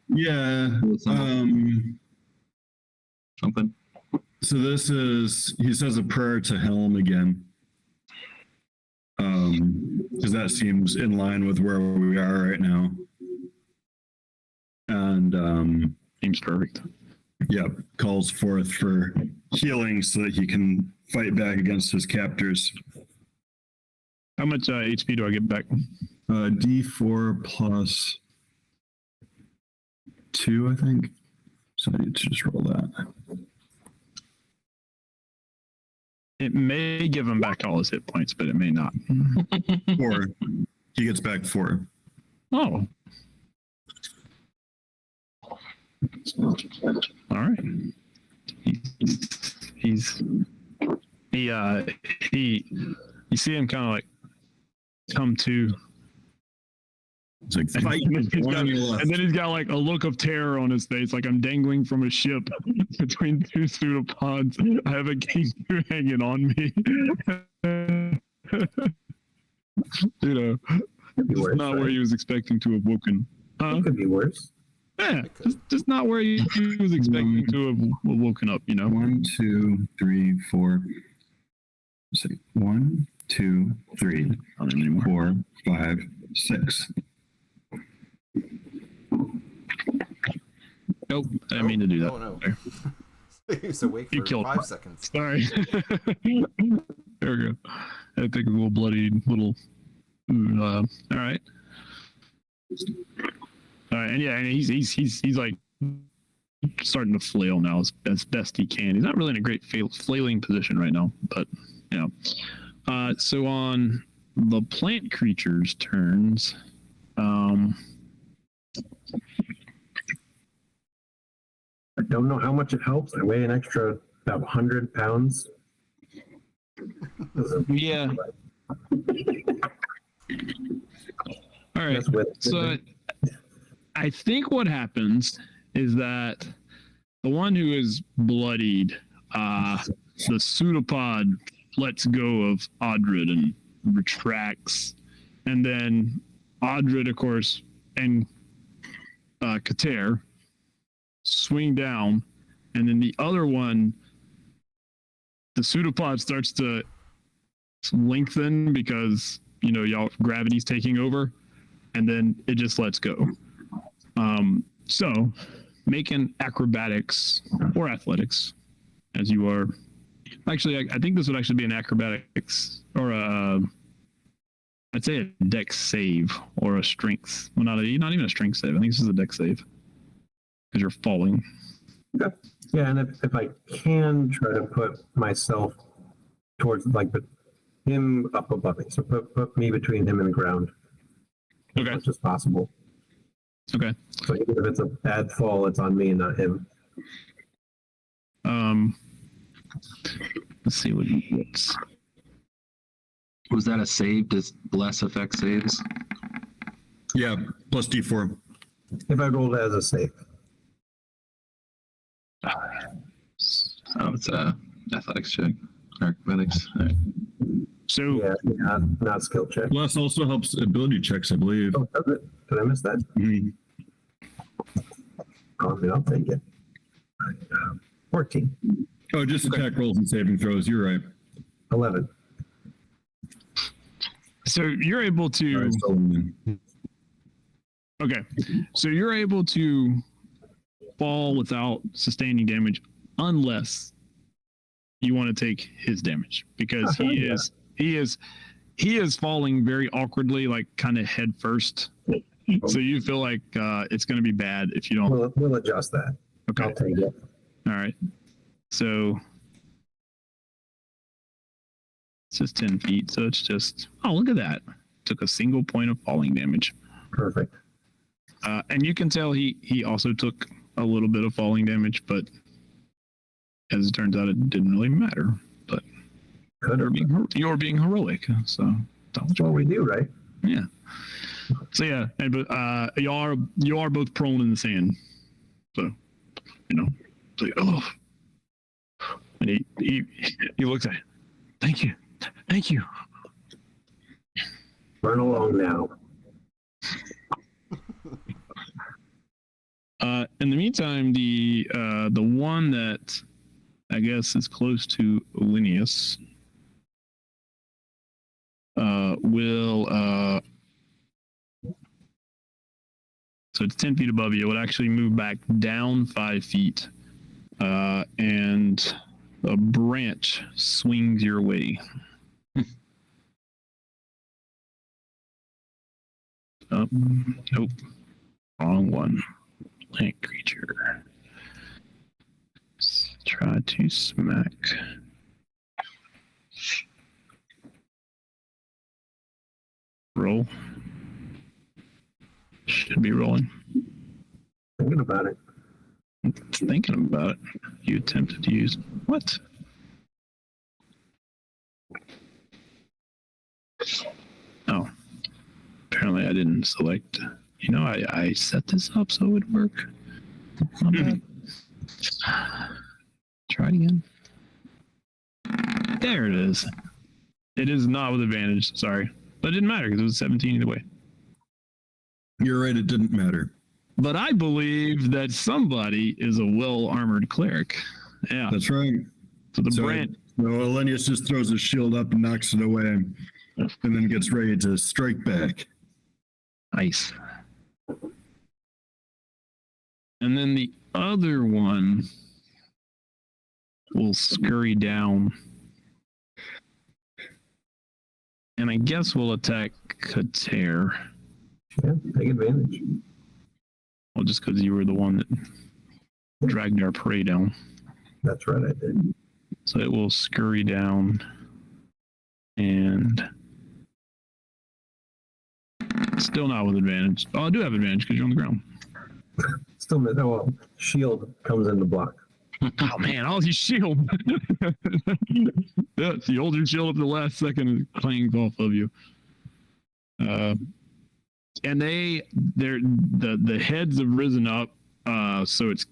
Yeah. Something. So this is, he says a prayer to Helm again. Because that seems in line with where we are right now. And Seems perfect. yep, calls forth for healing so that he can fight back against his captors. How much HP do I get back? D4 plus 2, I think. So I need to just roll that. It may give him back all his hit points, but it may not. 4. He gets back 4. Oh. All right. You see him kind of like come to. It's like And, fight. and then he's got like a look of terror on his face, like I'm dangling from a ship between 2 pseudopods. I have a king hanging on me. You know, Could be it's worse, not right? where he was expecting to have woken. It could be worse. Yeah, just not where he was expecting to have woken up. You know. 1, 2, 3, 4. Let's see. 1, 2, 3, 4, 5, 6. Nope, I didn't mean to do that. Oh no. He was awake You for killed 5 seconds. Sorry. There we go. I think a little bloody little. All right. All right, and yeah, and he's like starting to flail now as best he can. He's not really in a great flailing position right now, but you know. So on the plant creatures' turns, I don't know how much it helps. I weigh an extra about 100 pounds. yeah. All right. That's with So I think what happens is that the one who is bloodied, the pseudopod lets go of Audrid and retracts. And then Audrid, of course, and Cuttaire swing down. And then the other one, the pseudopod starts to lengthen because, you know, y'all gravity's taking over. And then it just lets go. So make an acrobatics or athletics as you are. Actually, I think this would actually be an acrobatics or I'd say a dex save or a strength. Well, not even a strength save. I think this is a dex save because you're falling. Okay. Yeah, and if I can try to put myself towards like him up above me, so put me between him and the ground. Okay. As much as possible. Okay. So even if it's a bad fall, it's on me and not him. Let's see what he gets. Was that a save? Does less affect saves? Yeah, plus D4. If I rolled it as a save. Oh, it's athletics check. Acrobatics. All right. So Yeah, not skill check. Plus also helps ability checks, I believe. Oh, does it? Did I miss that? Mhm. Oh, I mean, I'll take it. 14. Oh, just attack rolls and saving throws. You're right. 11. so you're able to. All right, Solomon. Okay. So you're able to fall without sustaining damage unless you want to take his damage because he is falling very awkwardly, like kind of head first. So you feel like it's going to be bad if you don't. We'll adjust that. Okay. I'll take it. All right. So it's just 10 feet. So it's just, oh, look at that. Took a single point of falling damage. Perfect. And you can tell he also took a little bit of falling damage, but as it turns out, it didn't really matter. But you're being heroic, so that's what we do, right? Yeah. So yeah, and but you are both prone in the sand. So it's like, oh, and he looks at it. Thank you. Run along now. In the meantime, the one that I guess is close to Ollenius will so it's 10 feet above you. It would actually move back down 5 feet, and a branch swings your way. Nope, wrong one. Plant creature. Let's try to smack. Roll. Should be rolling. Thinking about it. Thinking about it. You attempted to use what? Oh. Apparently I didn't select. I set this up so it would work. My bad. Try it again. There it is. It is not with advantage, sorry. But it didn't matter because it was 17 either way. You're right, it didn't matter. But I believe that somebody is a well-armored cleric. Yeah. That's right. So the branch. Ollenius just throws his shield up and knocks it away, and then gets ready to strike back. Nice. And then the other one will scurry down. And I guess we'll attack Cuttaire. Yeah, take advantage. Well, just because you were the one that dragged our prey down. That's right, I did. So it will scurry down and still not with advantage. Oh, I do have advantage because you're on the ground. Still, well, shield comes into block. Oh man, all these shield. Yeah, so you hold your shield up to the last second and it clangs off of you. And the heads have risen up. So it's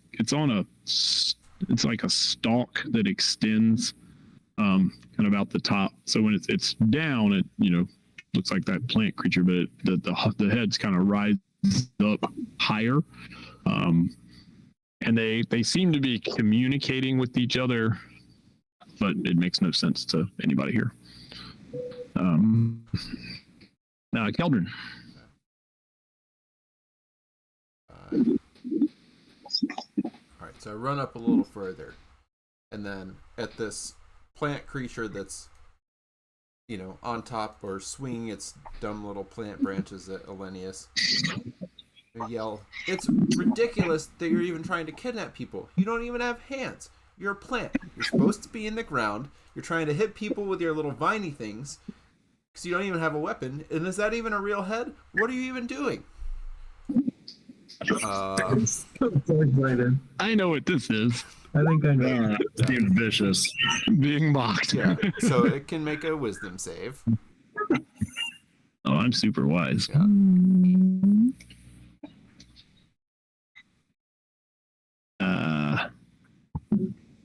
like a stalk that extends kind of out the top. So when it's down, it looks like that plant creature, but the heads kind of rise up higher. And they seem to be communicating with each other, but it makes no sense to anybody here. Now, Caeldryn. All right, so I run up a little further, and then at this plant creature that's, on top or swinging its dumb little plant branches at Ollenius, I yell, "It's ridiculous that you're even trying to kidnap people. You don't even have hands. You're a plant. You're supposed to be in the ground. You're trying to hit people with your little viney things because you don't even have a weapon. And is that even a real head? What are you even doing?" I'm so excited. I know what this is. I think I know. Being vicious. Being mocked. Yeah, so it can make a wisdom save. Oh, I'm super wise. Yeah.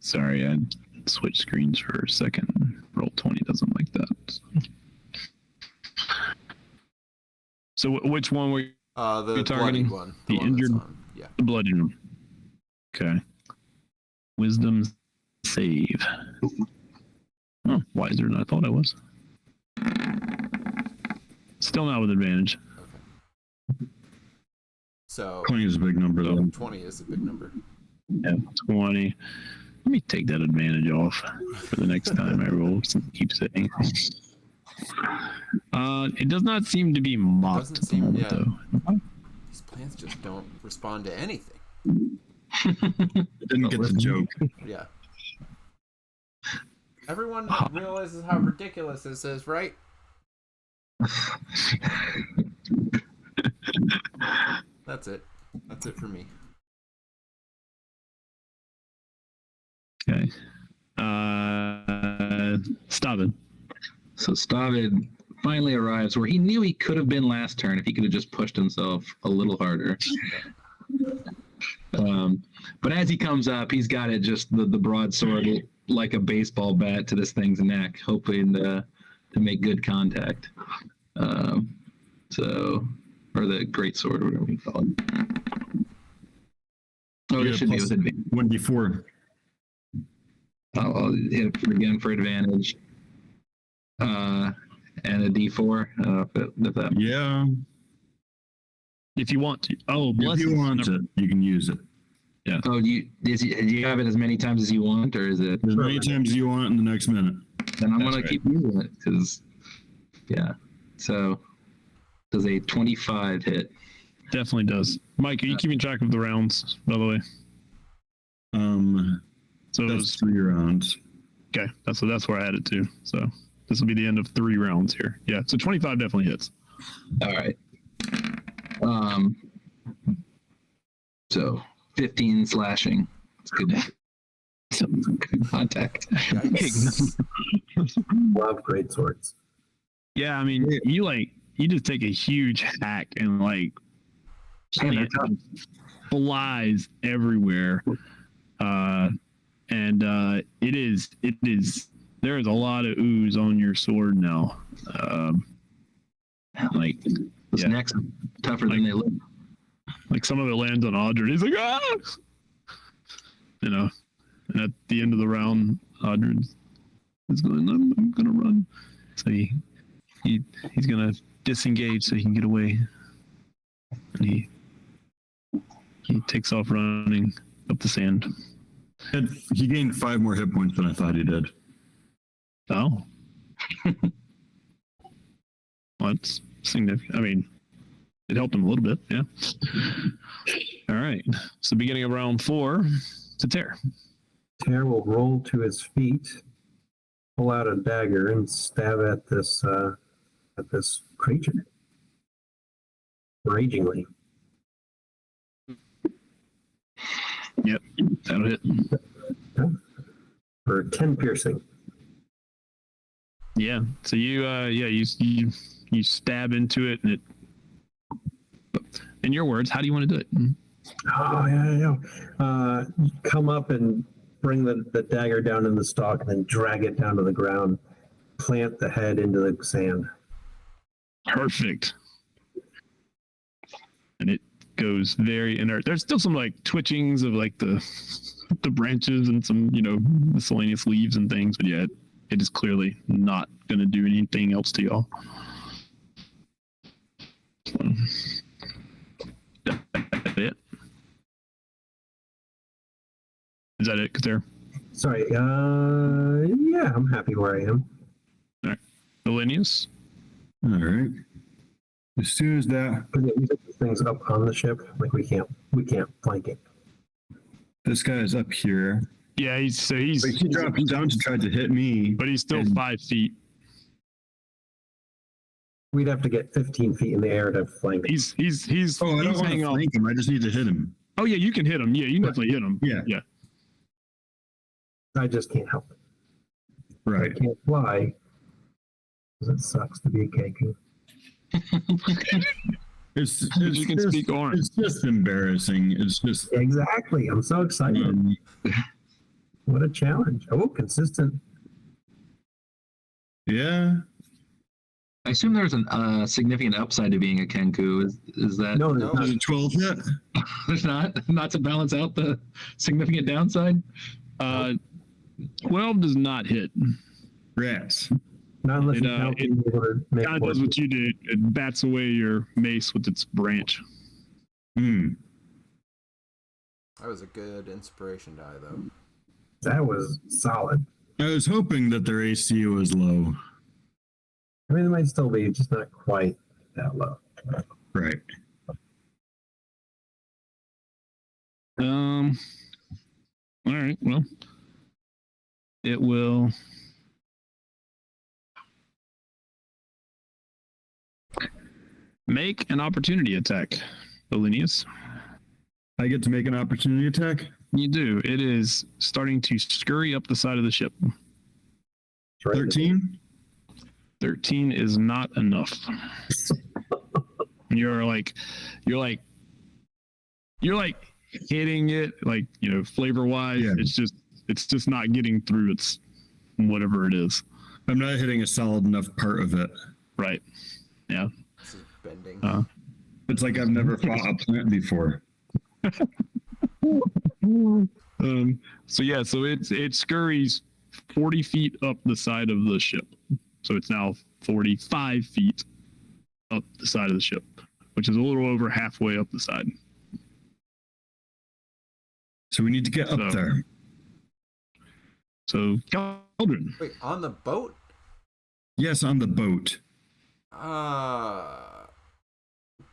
Sorry, I switched screens for a second. Roll20 doesn't like that. So which one were you The targeting? bloodied one. The one injured? Yeah. The bloodied one. Okay. Wisdom save. Oh, wiser than I thought I was. Still not with advantage. Okay. So 20 is a big number, though. 20 is a big number. Yeah, 20. Let me take that advantage off for the next time I roll. Since it keeps saying. It does not seem to be mocked at the moment, though. These plants just don't respond to anything. Didn't get the joke. Yeah. Everyone realizes how ridiculous this is, right? That's it. That's it for me. Okay. Stavud. So Stavud finally arrives where he knew he could have been last turn if he could have just pushed himself a little harder. But as he comes up, he's got it just the broadsword like a baseball bat to this thing's neck, hoping to make good contact. Or the great sword, whatever you call it. Oh, this should be with advantage. 1d4. I'll hit it again for advantage. And a d4. If that. Yeah. If you want to. Oh, If you want it, you can use it. Yeah. Oh, do you have it as many times as you want, or is it As many times as you want in the next minute. Then I'm That's gonna right. keep using it because, yeah. So, does a 25 hit? Definitely does. Mike, are you keeping track of the rounds, by the way? So it That's was, 3 rounds. okay. That's where I had it too. So this will be the end of 3 rounds here. Yeah. So 25 definitely hits. All right. So 15 slashing. It's good. Good contact. Love great swords. Yeah, I mean, you just take a huge hack and like Man, they're it tough. flies everywhere. It is there is a lot of ooze on your sword now. This neck's tougher than they look. Like some of it lands on Audrey. He's like, ah, and at the end of the round, Audrey is going, I'm gonna run. So he's gonna disengage so he can get away. And he takes off running up the sand. He gained 5 more hit points than I thought he did. Oh. Well, that's significant. I mean, it helped him a little bit, yeah. All right. So beginning of round 4, Cuttaire. Cuttaire will roll to his feet, pull out a dagger, and stab at this creature. Ragingly. Yep, that'll hit. For 10 piercing. Yeah. So you stab into it, and it. In your words, how do you want to do it? Oh, yeah. Come up and bring the dagger down in the stalk and then drag it down to the ground. Plant the head into the sand. Perfect. And it goes very inert. There's still some like twitchings of like the branches and some, miscellaneous leaves and things, but yeah, it is clearly not going to do anything else to y'all. So, that's it. Is that it, Cuttaire? Sorry. Yeah, I'm happy where I am. All right. Ollenius? All right. As soon as that, We set these things up on the ship. Like we can't flank it. this guy is up here. Yeah, he's But he dropped down to try to hit me. but he's still And- 5 feet. We'd have to get 15 feet in the air to flank it. He's Oh, I don't want hanging to on. flank him. I just need to hit him. Oh yeah, you can hit him. Yeah, you can definitely hit him. Yeah. Yeah. I just can't help it. Right. I can't fly. 'Cause it sucks to be a Kenku. It's You can speak orange. It's just embarrassing. It's just Exactly. I'm so excited. What a challenge. Oh, consistent. yeah. I assume there's a significant upside to being a Kenku. Is that No, No. Is it 12 hit? there's not to balance out the significant downside? 12 does not hit. Rats. not unless It, you count it being able to make Kind of more. does what you did. It bats away your mace with its branch. Hmm. That was a good inspiration die, though. That was solid. I was hoping that their AC was low. I mean, it might still be, just not quite that low. Right. All right. Well, it will Make an opportunity attack, Ollenius. I get to make an opportunity attack? You do. It is starting to scurry up the side of the ship. 13? 13 is not enough. You're like hitting it, like, flavor wise. Yeah. It's just not getting through its whatever it is. I'm not hitting a solid enough part of it. Right. Yeah. This is bending. It's like I've never fought a plant before. So it scurries 40 feet up the side of the ship. So it's now 45 feet up the side of the ship, which is a little over halfway up the side. So we need to get up there. So Caeldryn. Wait, on the boat? Yes, on the boat.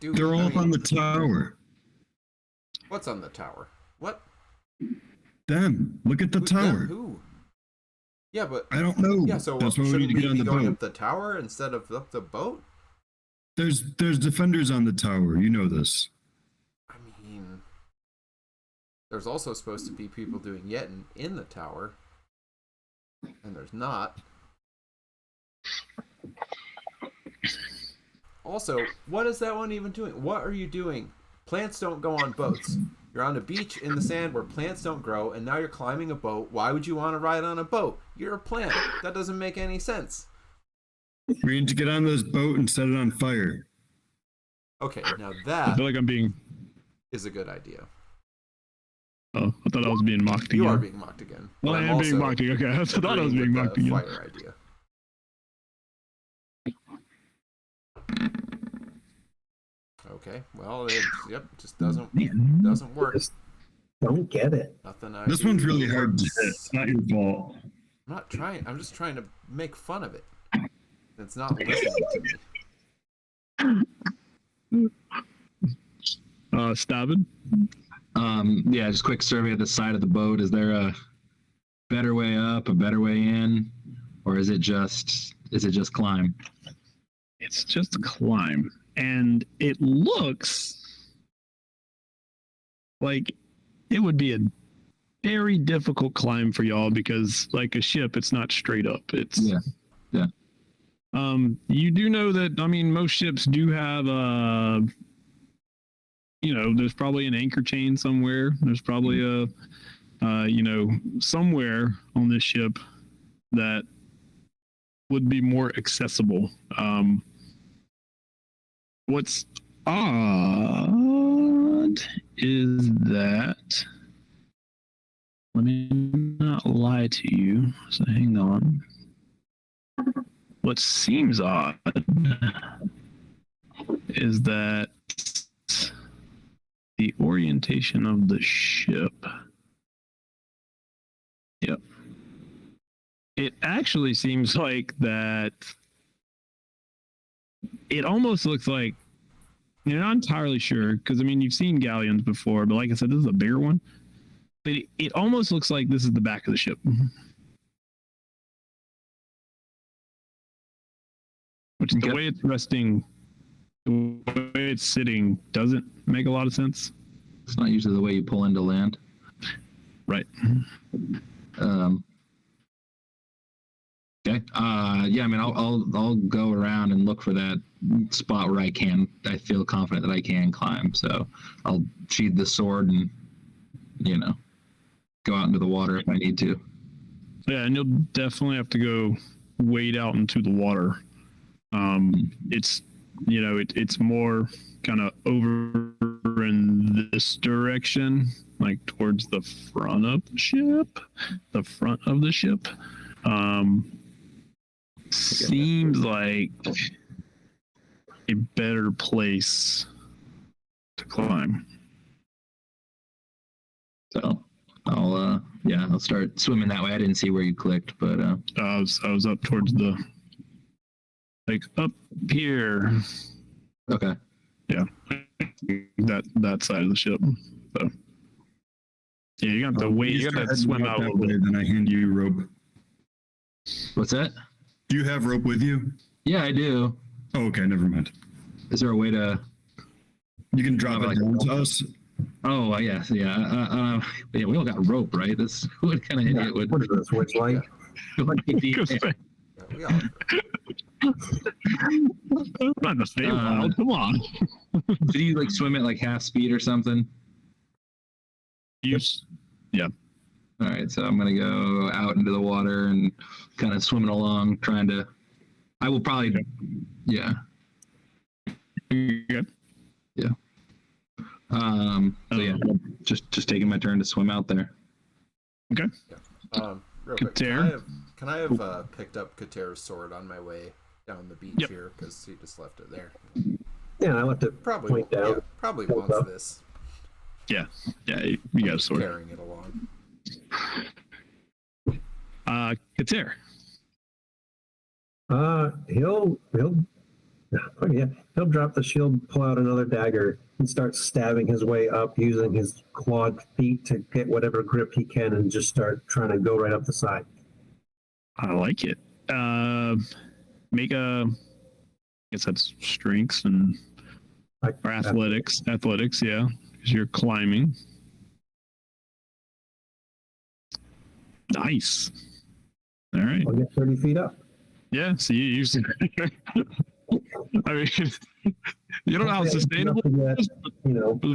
Dude, They're all up on the tower. What's on the tower? What? Them. Look at the tower. Who? Yeah, but I don't know. yeah. So that's why we shouldn't need to get on be the going boat. up the tower instead of up the boat? There's defenders on the tower. You know this. I mean, there's also supposed to be people doing yetting in the tower, and there's not. Also, what is that one even doing? What are you doing? Plants don't go on boats. You're on a beach in the sand where plants don't grow, and now you're climbing a boat. Why would you want to ride on a boat? You're a plant. That doesn't make any sense. We need to get on this boat and set it on fire. Okay, now I that feel like I'm being. is a good idea. Oh, I thought I was being mocked again. You are being mocked again. Well, but I I'm am being also mocked again. Okay, I thought I was agreeing being with mocked the again. fire idea. Okay, well, it just doesn't work. Just don't get it. Nothing I This do one's really hard to works. hit. It's not your fault. I'm not trying. I'm just trying to make fun of it. It's not listening to me. Stavud. Yeah, just quick survey of the side of the boat. Is there a better way up, a better way in, or is it just climb? It's just climb, and it looks like it would be a very difficult climb for y'all because, like a ship, it's not straight up. It's Yeah. You do know that. I mean, most ships do have there's probably an anchor chain somewhere. There's probably somewhere on this ship that would be more accessible. What's odd is that, let me not lie to you, so hang on. What seems odd is that the orientation of the ship. Yep. It actually seems like that it almost looks like, you're not entirely sure, because I mean, you've seen galleons before, but like I said, this is a bigger one. But it almost looks like this is the back of the ship. Which the way it's resting, the way it's sitting doesn't make a lot of sense. It's not usually the way you pull into land. Right. Okay. Yeah. I mean, I'll go around and look for that spot where I feel confident that I can climb. So I'll sheathe the sword and go out into the water if I need to. Yeah, and you'll definitely have to go wade out into the water. It's it's more kind of over in this direction, like towards the front of the ship. Seems like a better place to climb. So I'll start swimming that way. I didn't see where you clicked, but I was up towards the, like, up here. Okay. Yeah, that side of the ship. So yeah, you got to wait. You got to swim out a little bit. Then I hand you rope. What's that? Do you have rope with you? Yeah, I do. Oh, okay, never mind. Is there a way to? You can drop it down to us. Oh, yeah. Yeah, we all got rope, right? This what kind of idiot would? What is this? Which light? We all. Not to stay wild. Come on. Did you like swim at like half speed or something? Use. Yeah. All right, so I'm gonna go out into the water and kind of swimming along, trying to. I will probably. Yeah. Good. Yeah. So yeah, just taking my turn to swim out there. Okay. Real quick, Cuttaire? can I have picked up Cuttaire's sword on my way down the beach here because he just left it there. Yeah, I left it Probably point down. Yeah, probably wants up. this. Yeah. You got a sword. Carrying it along. Cuttaire. He'll drop the shield, pull out another dagger, and start stabbing his way up using his clawed feet to get whatever grip he can, and just start trying to go right up the side. I like it. Make a. I guess that's strengths and or athletics. Athletics, yeah, because you're climbing. Nice. All right. I'll get 30 feet up. Yeah. So you usually. I mean, you don't know how sustainable. Get,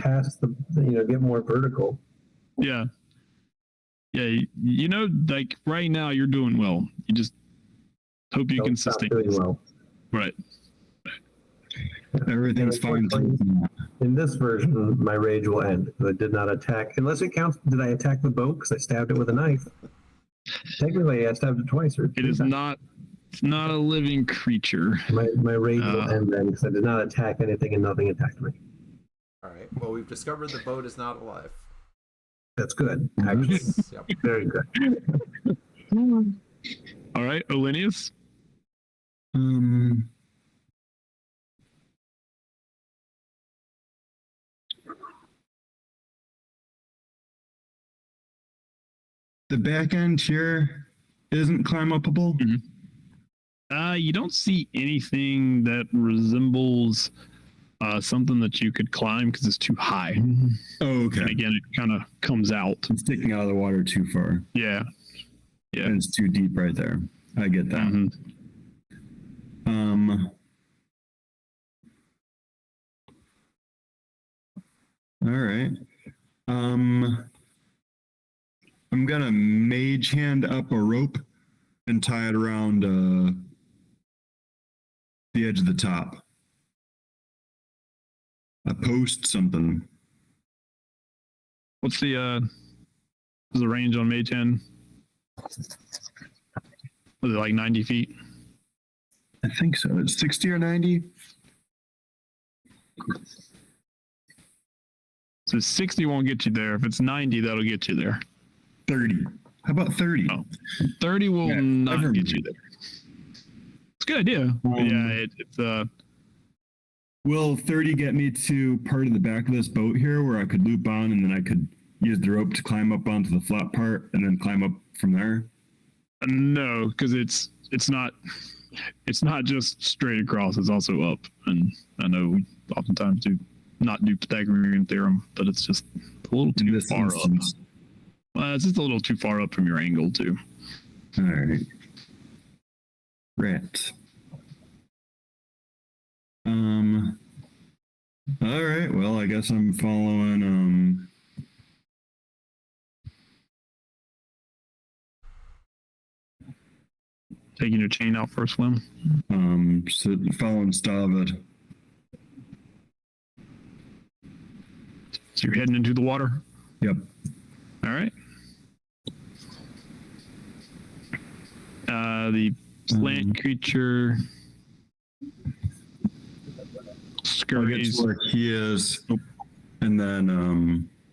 past the, get more vertical. Yeah. Yeah. Like right now you're doing well. You just hope you can sustain. Doing well. Right. Everything's fine. In this version, my rage will end. I did not attack, unless it counts. Did I attack the boat because I stabbed it with a knife? Technically, I stabbed it twice. It is not. It's not a living creature. My rage will end then because I did not attack anything and nothing attacked me. All right. Well, we've discovered the boat is not alive. That's good. Actually, Yep. very good. All right, Ollenius. The back end here isn't climb upable. Mm-hmm. You don't see anything that resembles something that you could climb because it's too high. Oh, okay. And again, it kind of comes out. It's sticking out of the water too far. Yeah. Yeah. And it's too deep right there. I get that. Mm-hmm. All right. I'm gonna mage hand up a rope and tie it around the edge of the top. A post, something. What's the range on Mage Hand? Was it like 90 feet? I think so. It's 60 or 90. So 60 won't get you there. If it's 90, that'll get you there. 30. How about 30? Oh, 30 will not get you there. It's a good idea. It's Will 30 get me to part of the back of this boat here where I could loop on and then I could use the rope to climb up onto the flat part and then climb up from there? No, because it's not just straight across. It's also up. And I know we oftentimes do not do Pythagorean theorem, but it's just a little too far up. It's just a little too far up from your angle too. All right. Right. All right. Well, I guess I'm following. Taking your chain out for a swim. So following Stavud. So you're heading into the water. Yep. All right. The plant creature scurries. Where he is, and then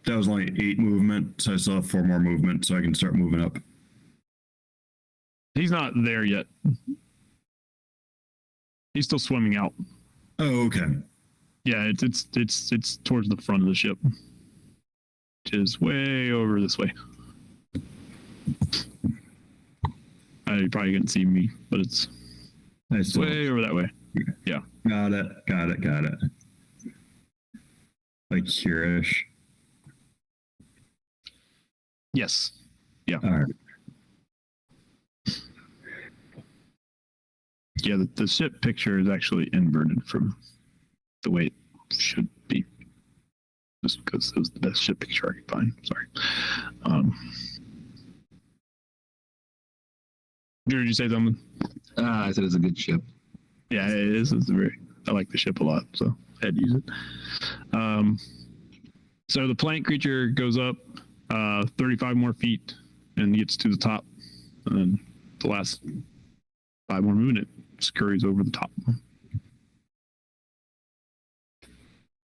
that was only 8 movement, so I still have 4 more movement, so I can start moving up. He's not there yet. He's still swimming out. Oh, okay. Yeah, it's towards the front of the ship, which is way over this way. You probably couldn't see me, but it's way over that way. Yeah. Got it. Like here-ish. Yes. All right. Yeah, the ship picture is actually inverted from the way it should be. Just because it was the best ship picture I could find. Sorry. Did you say something? I said it's a good ship. Yeah, it is. I like the ship a lot, so I had to use it. So the plant creature goes up 35 more feet and gets to the top. And then the last 5 more movement, it scurries over the top.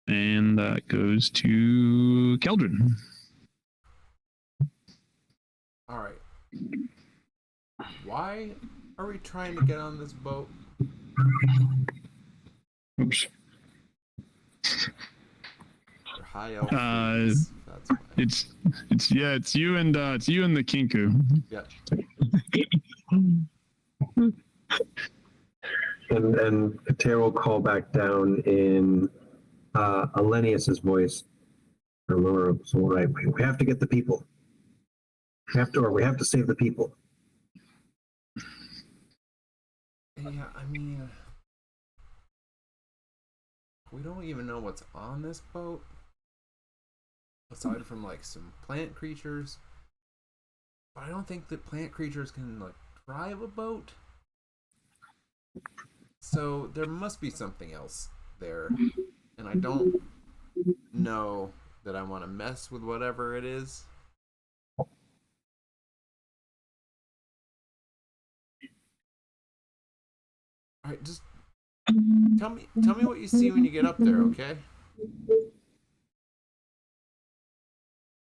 And that goes to Caeldryn. All right. Why are we trying to get on this boat? Oops. They're high elf. That's why. It's you and the Kinku. Yeah. And Cuttaire will call back down in Ollenius's voice. Remember, so right, we have to get the people. We have to save the people. Yeah, I mean, we don't even know what's on this boat, aside from like some plant creatures. But I don't think that plant creatures can like drive a boat. So there must be something else there, and I don't know that I want to mess with whatever it is. All right, just tell me what you see when you get up there, okay?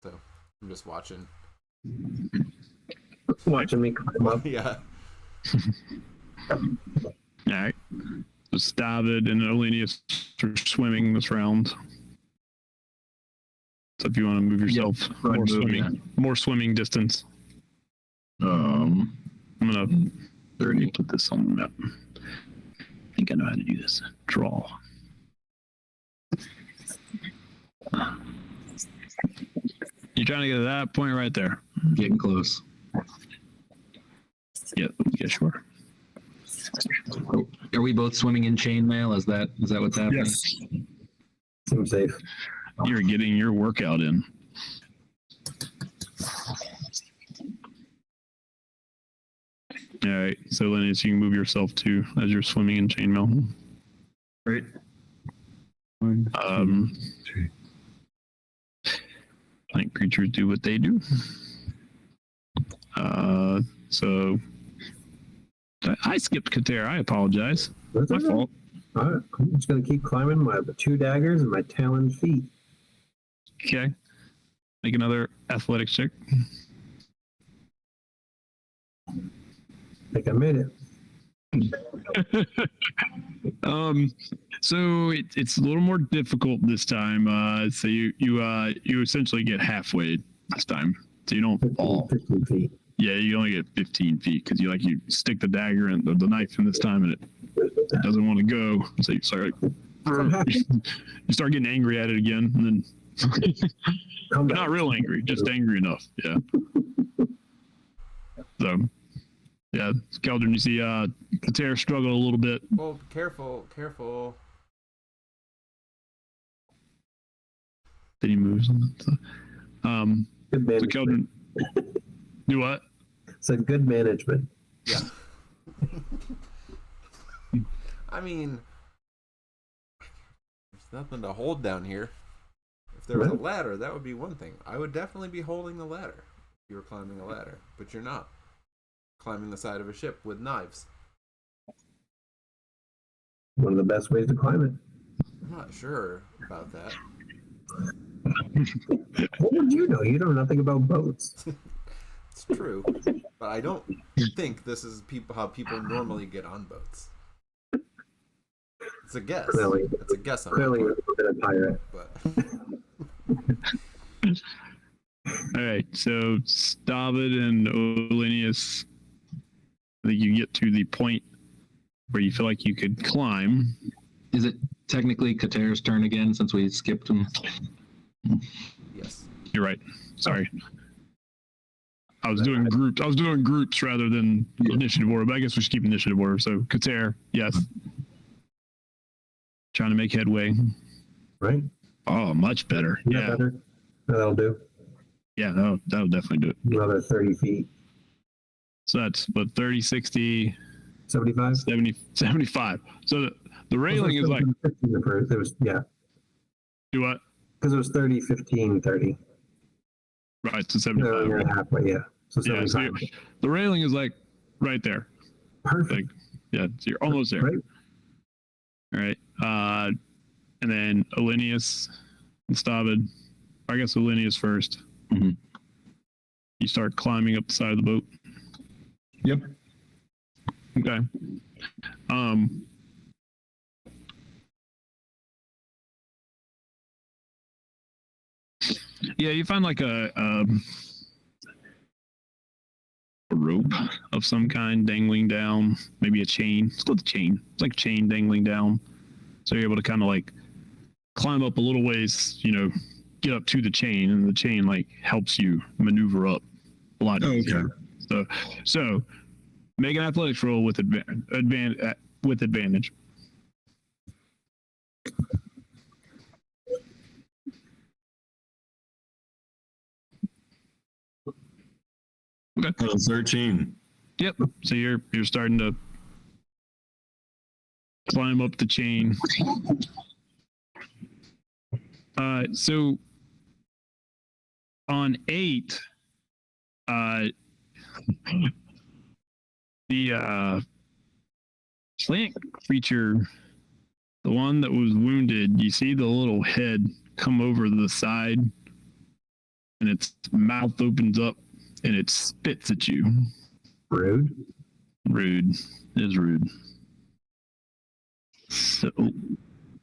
So I'm just watching. Watching me climb up. Yeah. All right. So Stavud and Ollenius are swimming this round. So if you want to move yourself more swimming distance. I'm gonna 30. Put this on the map. I think I know how to do this. Draw. You're trying to get to that point right there. Getting close. Yeah, sure. Are we both swimming in chainmail? Is that what's happening? Yes. Seems safe. You're getting your workout in. All right, so Linus, you can move yourself too as you're swimming in chainmail. Right. Plant creatures do what they do. So I skipped Cuttaire. I apologize. That's My okay. fault. All right, I'm just gonna keep climbing my 2 daggers and my taloned feet. Okay. Make another athletics check. I think I made it. So it's a little more difficult this time. So you essentially get halfway this time. So you don't fall. 15 feet. Yeah, you only get 15 feet because you stick the dagger and the knife in this time, and it doesn't want to go. So you start getting angry at it again, and then not real angry, just angry enough. Yeah. So, yeah, Caeldryn, you see Cuttaire struggle a little bit. Oh, careful. Then he moves on. Good So management. Caeldryn, do what? Said good management. Yeah. I mean, there's nothing to hold down here. If there was a ladder, that would be one thing. I would definitely be holding the ladder if you were climbing a ladder, but you're not. Climbing the side of a ship with knives. One of the best ways to climb it. I'm not sure about that. What would you know? You know nothing about boats. It's true, but I don't think this is how people normally get on boats. It's a guess. Clearly. It's a guess on my Clearly, part, you've been a pirate. but All right, so Stavud and Ollenius, I think you get to the point where you feel like you could climb. Is it technically Cuttaire's turn again since we skipped him? Yes. You're right. Sorry. I was doing groups rather than initiative order, but I guess we should keep initiative order. So Cuttaire, yes. Trying to make headway. Right? Oh, much better. Yeah. Better. That'll do. Yeah, that'll definitely do it. Another 30 feet. So that's what 30, 60, 75? 70, 75. So the railing is like 15 the first. It was, yeah. do what? Because it was 30, 15, 30. Right, so So 75. you're halfway, yeah. So Yeah, 75. so the railing is like right there. Perfect. Yeah, so you're almost there. Right. All right. And then Ollenius and Stavud. I guess Ollenius first. Mm-hmm. You start climbing up the side of the boat. Yep. Okay. Yeah, you find like a rope of some kind dangling down, maybe a chain. It's called a chain. It's like a chain dangling down. So you're able to kind of like climb up a little ways, get up to the chain, and the chain like helps you maneuver up a lot easier. So make an athletics roll with advantage. Okay. 13. Yep. So you're starting to climb up the chain. So on 8, the plant creature, the one that was wounded, you see the little head come over the side, and its mouth opens up, and it spits at you. Rude. Rude. It is rude. So,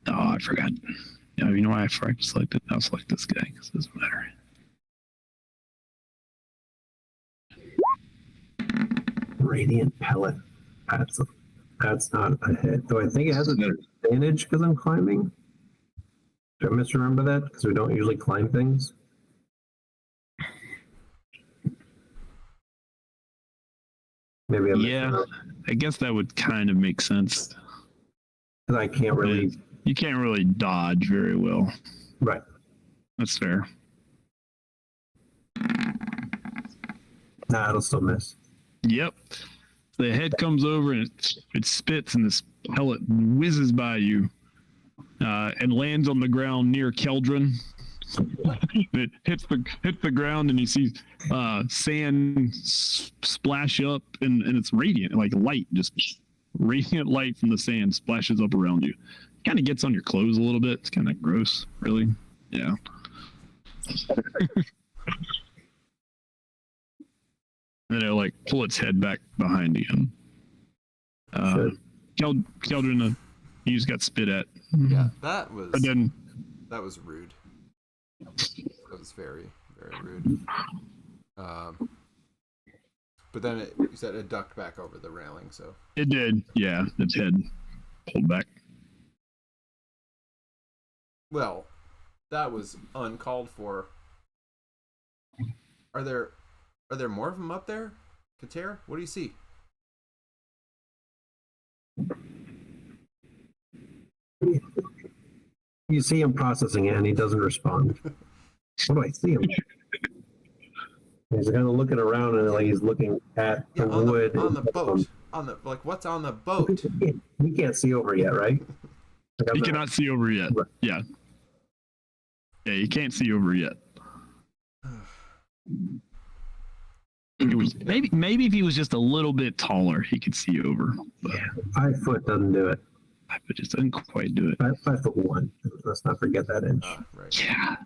I forgot. Yeah, you know why I forgot to select it? I'll select this guy because it doesn't matter. Radiant pellet. That's not a hit. Do I think it has an advantage because I'm climbing? Do I misremember that? Because we don't usually climb things. Maybe I'm Yeah, I guess that would kind of make sense. because I can't really. You can't really dodge very well. Right. That's fair. Nah, it'll still miss. Yep. The head comes over and it spits, and this pellet whizzes by you and lands on the ground near Caeldryn. It hits the ground, and you see sand splash up, and it's radiant, like light, just radiant light from the sand splashes up around you. Kind of gets on your clothes a little bit. It's kind of gross, really. Yeah. And it'll like pull its head back behind again. Caeldryn, you just got spit at. Yeah, that was rude. That was very, very rude. But then you said it ducked back over the railing, so It did, yeah. Its head pulled back. well, that was uncalled for. Are there more of them up there? Cuttaire, what do you see? You see him processing it, and he doesn't respond. What do I see him? He's kind of looking around, and like he's looking at the wood on the boat. What's on the boat? We can't see over yet, right? Like, You cannot see over yet. Right. Yeah. Yeah, you can't see over yet. Maybe if he was just a little bit taller, he could see over. But 5 foot doesn't do it. I just didn't quite do it. 5'1". Let's not forget that inch. Right. Yeah.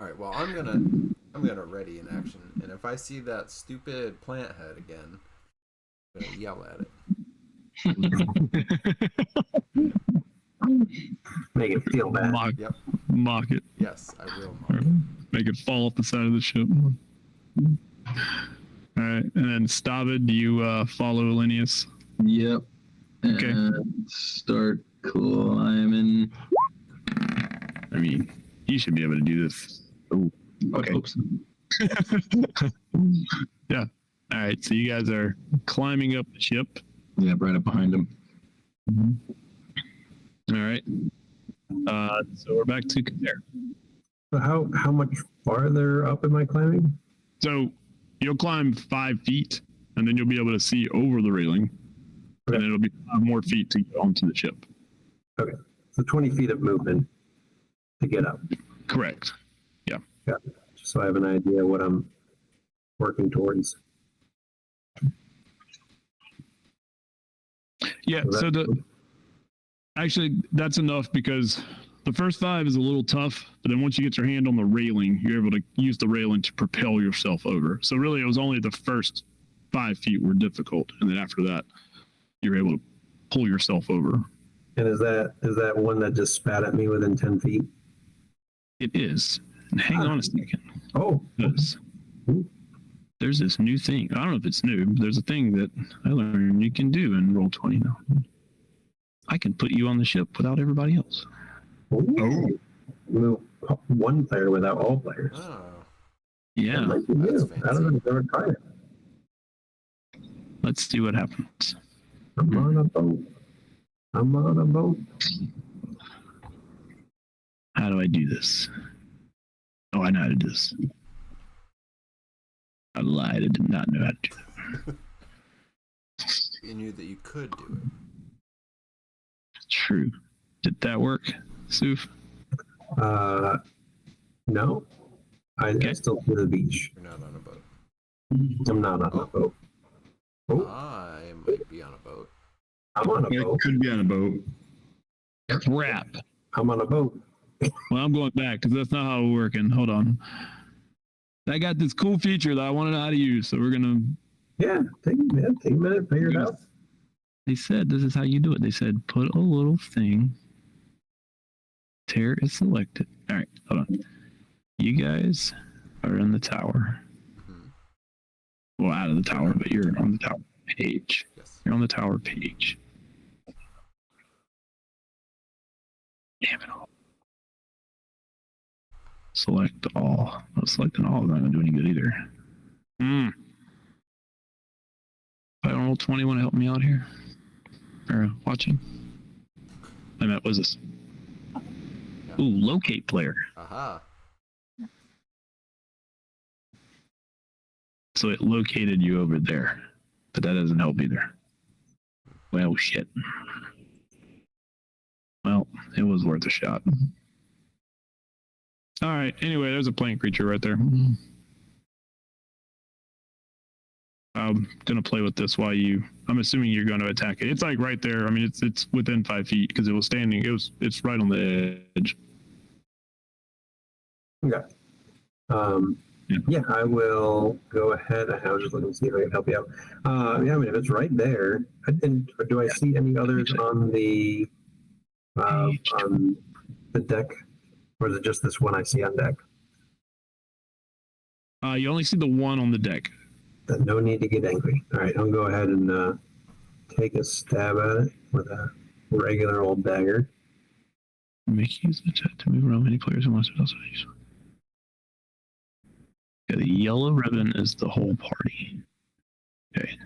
All right. Well, I'm gonna ready in action, and if I see that stupid plant head again, I'm gonna yell at it. Make it feel bad. Mock it. Yes, I will. Mark. Make it fall off the side of the ship. All right, and then Stavud, do you follow Ollenius? Yep. Okay. And start climbing. I mean, you should be able to do this. Oh, okay. Oops. Yeah. All right. So you guys are climbing up the ship. Yeah, right up behind him. All right. So we're back to Cuttaire. So how much farther up am I climbing? So you'll climb 5 feet, and then you'll be able to see over the railing, Okay. and it'll be 5 more feet to get onto the ship. Okay, so 20 feet of movement to get up. Correct. Yeah, just so I have an idea what I'm working towards. Yeah. So actually that's enough, because the first 5 is a little tough, but then once you get your hand on the railing, you're able to use the railing to propel yourself over. So really, it was only the first 5 feet were difficult, and then after that, you're able to pull yourself over. And is that one that just spat at me within 10 feet? It is. And hang on a second. Oh, Because there's this new thing. I don't know if it's new, but there's a thing that I learned you can do in Roll20 now. I can put you on the ship without everybody else. move one player without all players. Oh, Yeah. That might be new. That's I don't know if I've ever tried it. Let's see what happens. I'm on a boat. I'm on a boat. How do I do this? Oh, I know how to do this. I lied. I did not know how to do that. you knew that you could do it. True. Did that work, Suf? No. I still to the beach. You're not on a boat. I'm not on a boat. Oh, I might be on a boat. I'm on a Yeah, boat. could be on a boat. Crap. I'm on a boat. Well, I'm going back because that's not how we're working. Hold on. I got this cool feature that I want to know how to use, so we're gonna. Yeah, take a minute, figure it out. They said this is how you do it. They said put a little thing. Tear is selected. All right, hold on. You guys are in the tower. Mhm. Well, out of the tower, but you're on the tower page. Yes. You're on the tower page. Damn it all. Select all. Well, selecting all is not going to do any good either. I don't know, 20 want to help me out here? Or watching? I meant, what is this? Ooh, locate player. Aha. So it located you over there. But that doesn't help either. Well, shit. Well, it was worth a shot. All right. Anyway, there's a plant creature right there. I'm gonna play with this while I'm assuming you're going to attack it. It's like right there. I mean, it's within 5 feet because it was standing. It's right on the edge. Okay. Yeah, I will go ahead. I was just looking to see if I can help you out. Yeah, I mean, if it's right there, and do I see any others on the deck, or is it just this one I see on deck? You only see the one on the deck. Then no need to get angry. All right, I'll go ahead and take a stab at it with a regular old dagger. Make use of the chat to move around many players and monsters also use. Okay, the yellow ribbon is the whole party. Okay.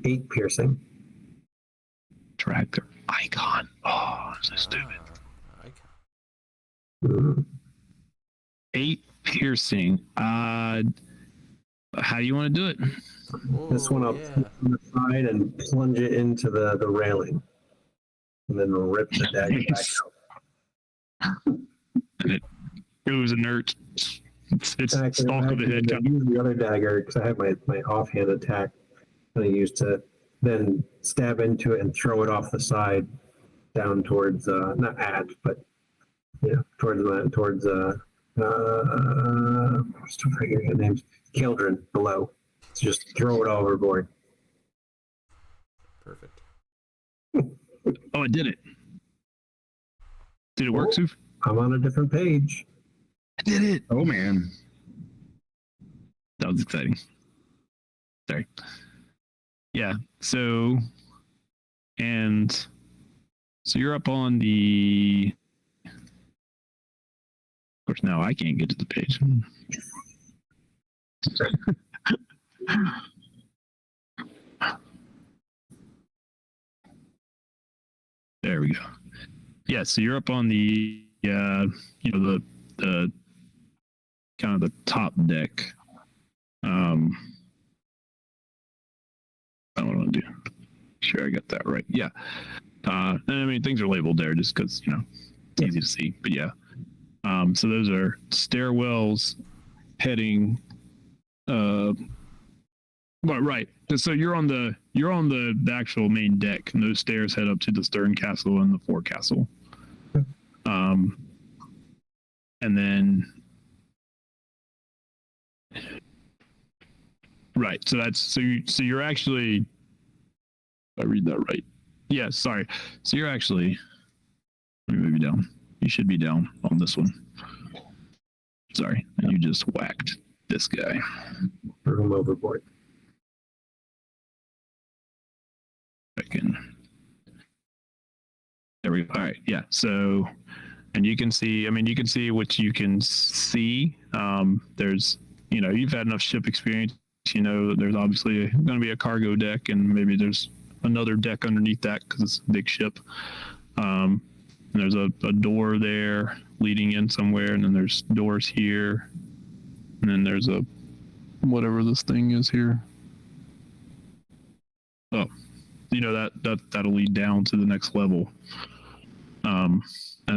8 piercing. Drag their icon. Oh, so stupid. Mm. 8 piercing. How do you want to do it? This one I'll put on the side and plunge it into the railing. And then rip the dagger back out. And it goes inert. It's I stalk of the head. use the other dagger because I have my offhand attack that I use to then stab into it and throw it off the side down towards not Ad, but towards still forgetting the names. Caeldryn below. So just throw it overboard. Perfect. Oh, I did it. Did it work, Suf? I'm on a different page. I did it. Oh man. That was exciting. Sorry. Yeah, so And so you're up on the. Of course, now I can't get to the page. There we go. Yeah, so you're up on the the kind of the top deck. I don't want to do. Sure, I got that right. Yeah. And I mean, things are labeled there just because it's easy to see. But yeah. So those are stairwells heading. Well, right. So you're on the actual main deck, and those stairs head up to the stern castle and the forecastle. And then right. So that's so you're actually. If I read that right. Yeah. Sorry. So you're actually. Let me move you down. You should be down on this one. Sorry, and you just whacked this guy. Threw him overboard. There we go. All right. Yeah. So, and you can see. I mean, you can see what you can see. There's, you've had enough ship experience. There's obviously going to be a cargo deck, and maybe there's another deck underneath that because it's a big ship. And there's a door there leading in somewhere, and then there's doors here, and then there's a whatever this thing is here. Oh, that'll lead down to the next level. And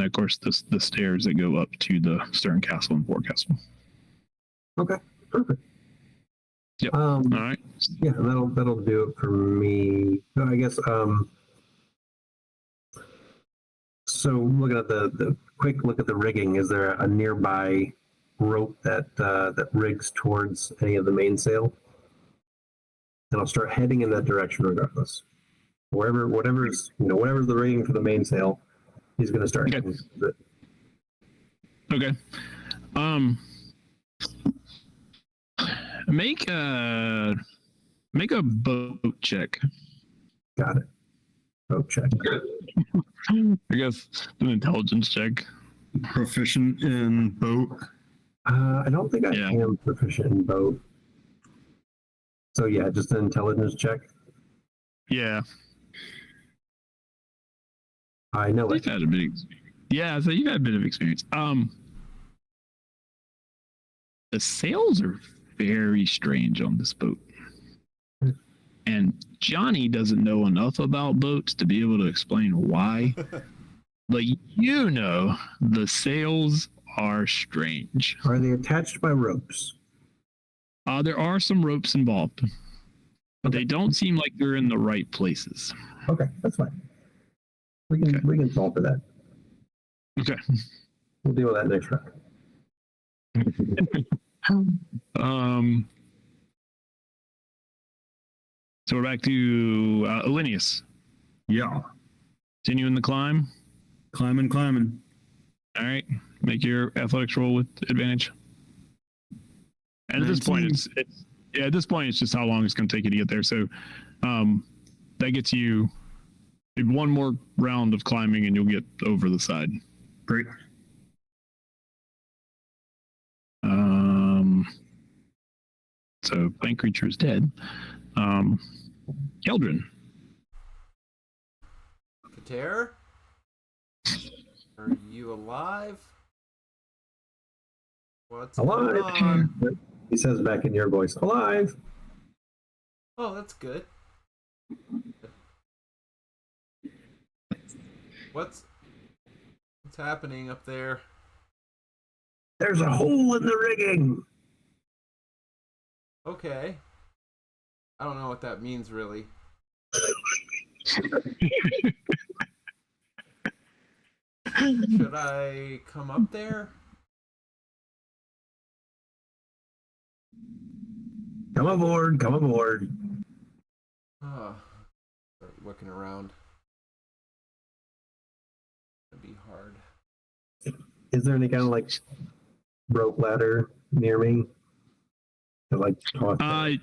of course the stairs that go up to the stern castle and forecastle. Okay, perfect. Yep. All right. Yeah, that'll do it for me. So I guess. So looking at the quick look at the rigging, is there a nearby rope that rigs towards any of the mainsail? And I'll start heading in that direction regardless. Whatever's the rigging for the mainsail, he's going to start. Okay. Okay. Make a boat check. Got it. Boat check. I guess an intelligence check. Proficient in boat. I don't think I am proficient in boat. So yeah, just an intelligence check. Yeah. I know You've had a bit. Yeah, so you've had a bit of experience. The sails are very strange on this boat. And Johnny doesn't know enough about boats to be able to explain why. But the sails are strange. Are they attached by ropes? There are some ropes involved, but they don't seem like they're in the right places. Okay, that's fine. We can solve for that. Okay. We'll deal with that next round. So we're back to Ollenius. Yeah. Continuing the climb. Climbing. All right. Make your athletics roll with advantage. And at this point, it's just how long it's going to take you to get there. So that gets you one more round of climbing, and you'll get over the side. Great. So bank creature is dead. Caeldryn. Cuttaire? Are you alive? What's Alive. going on? He says back in your voice, alive. Oh, that's good. What's happening up there? There's a hole in the rigging. Okay. I don't know what that means, really. Should I come up there? Come aboard. Oh, start looking around. It'd be hard. Is there any kind of rope ladder near me? To toss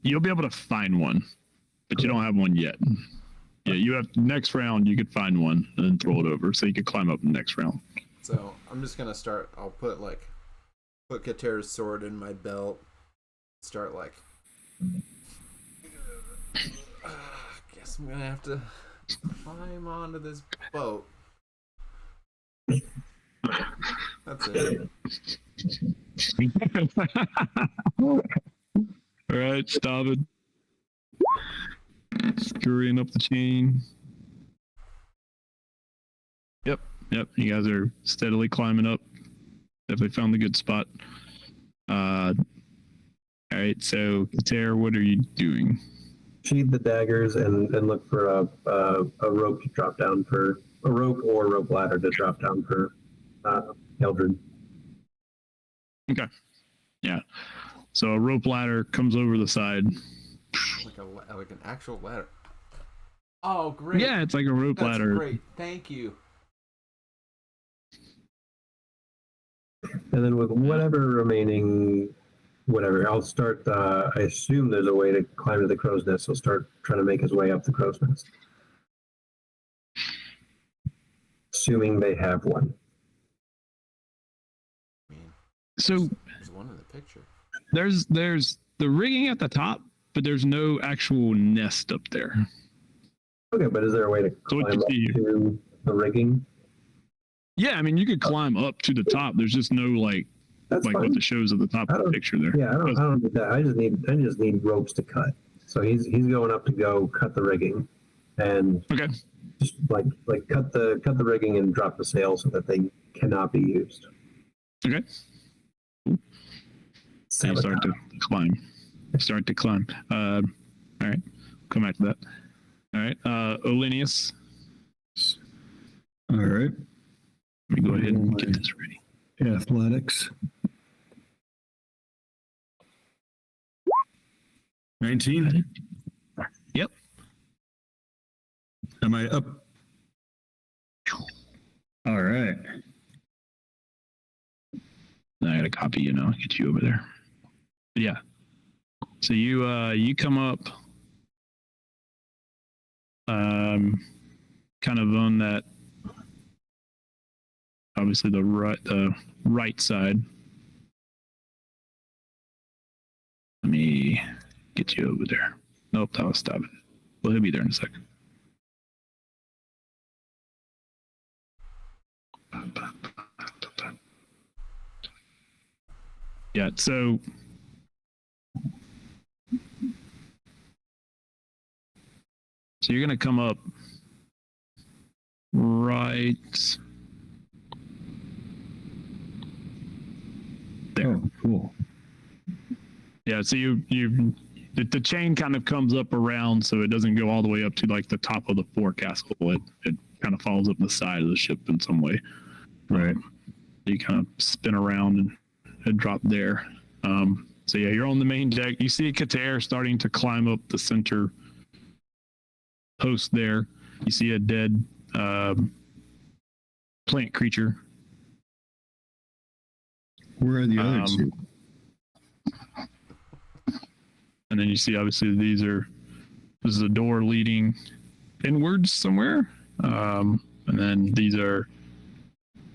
You'll be able to find one. but you don't have one yet. Yeah, you have next round. You could find one and then throw it over, so you could climb up the next round. So I'm just gonna start. I'll put Cuttaire's sword in my belt. Start like. Guess I'm gonna have to climb onto this boat. That's it. All right, Stavud. Scurrying up the chain. Yep. You guys are steadily climbing up. Definitely found the good spot. All right, so Cuttaire, what are you doing? Sheathe the daggers and look for a rope to drop down for a rope or rope ladder to drop down for Caeldryn. Okay. Yeah. So a rope ladder comes over the side. Like an actual ladder. Oh, great! Yeah, it's like a rope That's ladder. Great, thank you. And then with whatever remaining, I'll start. I assume there's a way to climb to the crow's nest. So start trying to make his way up the crow's nest. Assuming they have one. I mean, So there's one in the picture. there's the rigging at the top, but there's no actual nest up there. Okay, but is there a way to So what climb you up see- to the rigging? Yeah, I mean you could climb up to the top. There's just no like That's fine. what the shows at the top I of the don't- picture there. Yeah, I don't need that. I just need ropes to cut. So he's going up to go cut the rigging, and Okay. just like cut the rigging and drop the sail so that they cannot be used. Okay. So you start to climb. All right. Come back to that. All right. Ollenius. All right. Let me go ahead and get this ready. Athletics. 19. Yep. Am I up? All right. I got a copy, I'll get you over there. But yeah. So you come up kind of on that, obviously the right side. Let me get you over there. Nope, that was Stavud. Well, he'll be there in a second. Yeah, so you're gonna come up right there. Oh, cool. Yeah, so the chain kind of comes up around, so it doesn't go all the way up to like the top of the forecastle. It kind of falls up the side of the ship in some way. Right. You kind of spin around and drop there. So yeah, you're on the main deck. You see Cuttaire starting to climb up the center post there. You see a dead plant creature. Where are the other two? And then you see, obviously, this is a door leading inwards somewhere. And then these are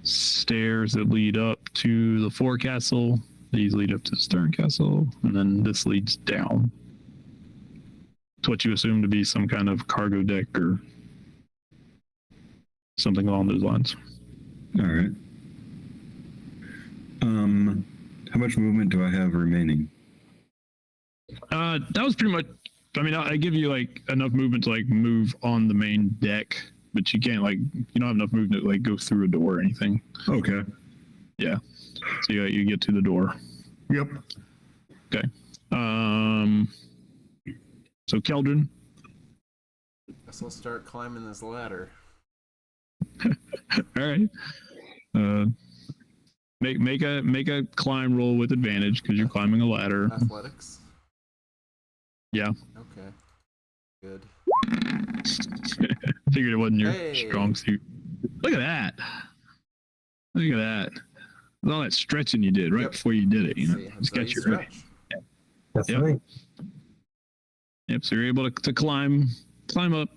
stairs that lead up to the forecastle. These lead up to the stern castle. And then this leads down to what you assume to be some kind of cargo deck or something along those lines. All right. How much movement do I have remaining? That was pretty much, I mean, I give you like enough movement to like move on the main deck, but you can't you don't have enough movement to like go through a door or anything. Okay. Yeah. So you get to the door. Yep. Okay. So Caeldryn. Guess I'll start climbing this ladder. All right. Make a climb roll with advantage because you're climbing a ladder. Athletics. Yeah. Okay. Good. Figured it wasn't your Hey. strong suit. Look at that. Look at that. With all that stretching you did right Yep. before you did it, See, Just that's how got you you ready. stretch. That's Yep. right. Yep. So you're able to climb up.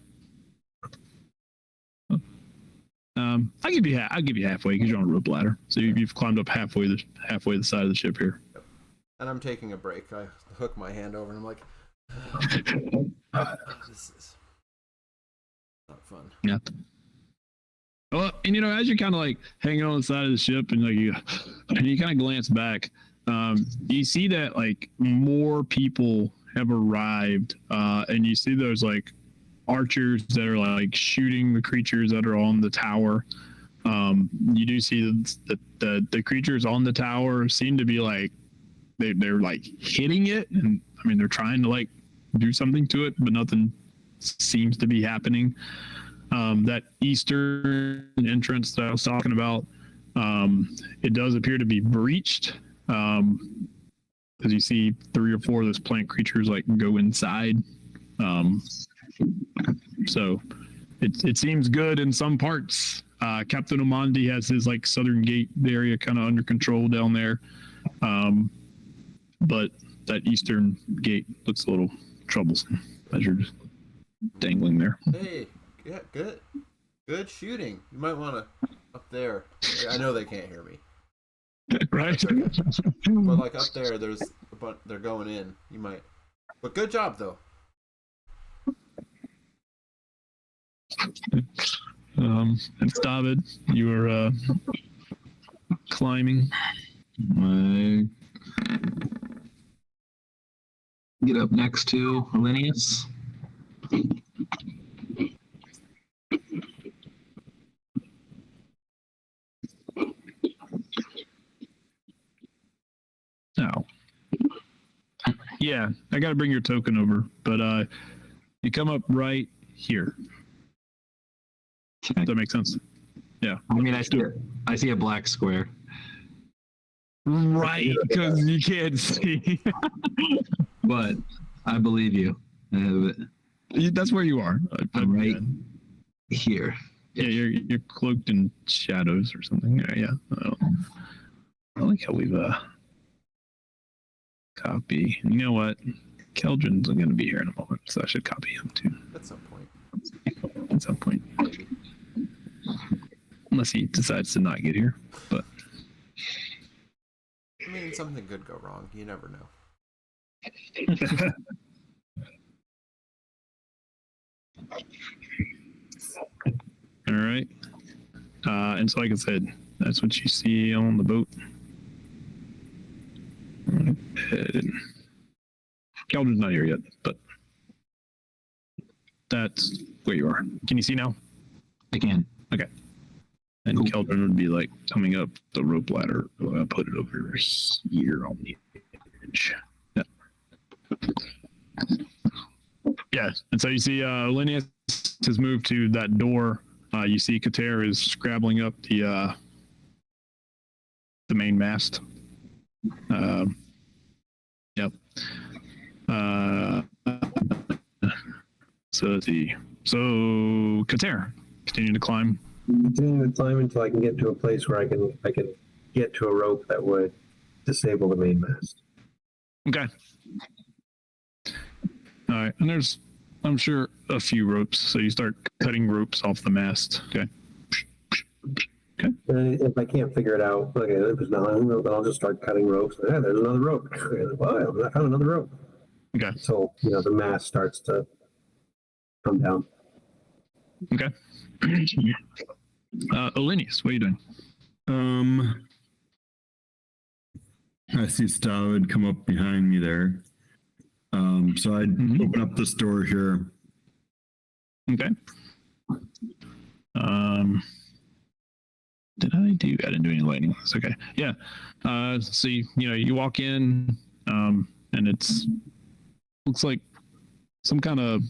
I'll give you halfway because you're on a rope ladder. So you've climbed up halfway the side of the ship here. And I'm taking a break. I hook my hand over and I'm like, this is not fun. Yeah. Well, and as you're kind of like hanging on the side of the ship, and like you kind of glance back, you see that like more people have arrived, and you see those like archers that are like shooting the creatures that are on the tower. You do see that the creatures on the tower seem to be like they're like hitting it, and I mean they're trying to like do something to it, but nothing seems to be happening. That eastern entrance that I was talking about, it does appear to be breached, because you see 3 or 4 of those plant creatures like go inside. So it seems good in some parts. Captain Omondi has his like southern gate area kind of under control down there, but that eastern gate looks a little troublesome as you're just dangling there. Hey, yeah, good shooting. You might want to up there. I know they can't hear me, Right? but like up there, they're going in. You might, but good job though. And Stavud, you were climbing. I get up next to Ollenius. Oh. Yeah, I got to bring your token over, but you come up right here. Does that make sense? Yeah. I mean, I see a black square. Right, because you can't see. But I believe you. That's where you are. I'm right here. Yeah, you're cloaked in shadows or something. Yeah. I like how we've copy. You know what? Caeldryn's going to be here in a moment, so I should copy him too. At some point. At some point. Maybe. Unless he decides to not get here. But I mean, something could go wrong. You never know. all right. And so like I said, that's what you see on the boat. Caeldryn's not here yet, but that's where you are. Can you see now? I can. Okay. And Caeldryn would be like coming up the rope ladder. I'll put it over here on the edge. Yeah. Yeah. And so you see Ollenius has moved to that door. You see Cuttaire is scrabbling up the main mast. Yep. So let's see. So Cuttaire, continue to climb. Continue to climb until I can get to a place where I can get to a rope that would disable the main mast. Okay. All right. And there's, I'm sure, a few ropes. So you start cutting ropes off the mast. Okay. Okay. And if I can't figure it out, okay, there's nothing, then I'll just start cutting ropes. Yeah, there's another rope. Well, I found another rope. Okay. So, the mast starts to come down. Okay. Ollenius, what are you doing? I see Stavud come up behind me there. So I'd open up this door here. Okay. I didn't do any lighting. It's okay. Yeah. So you walk in, and looks like some kind of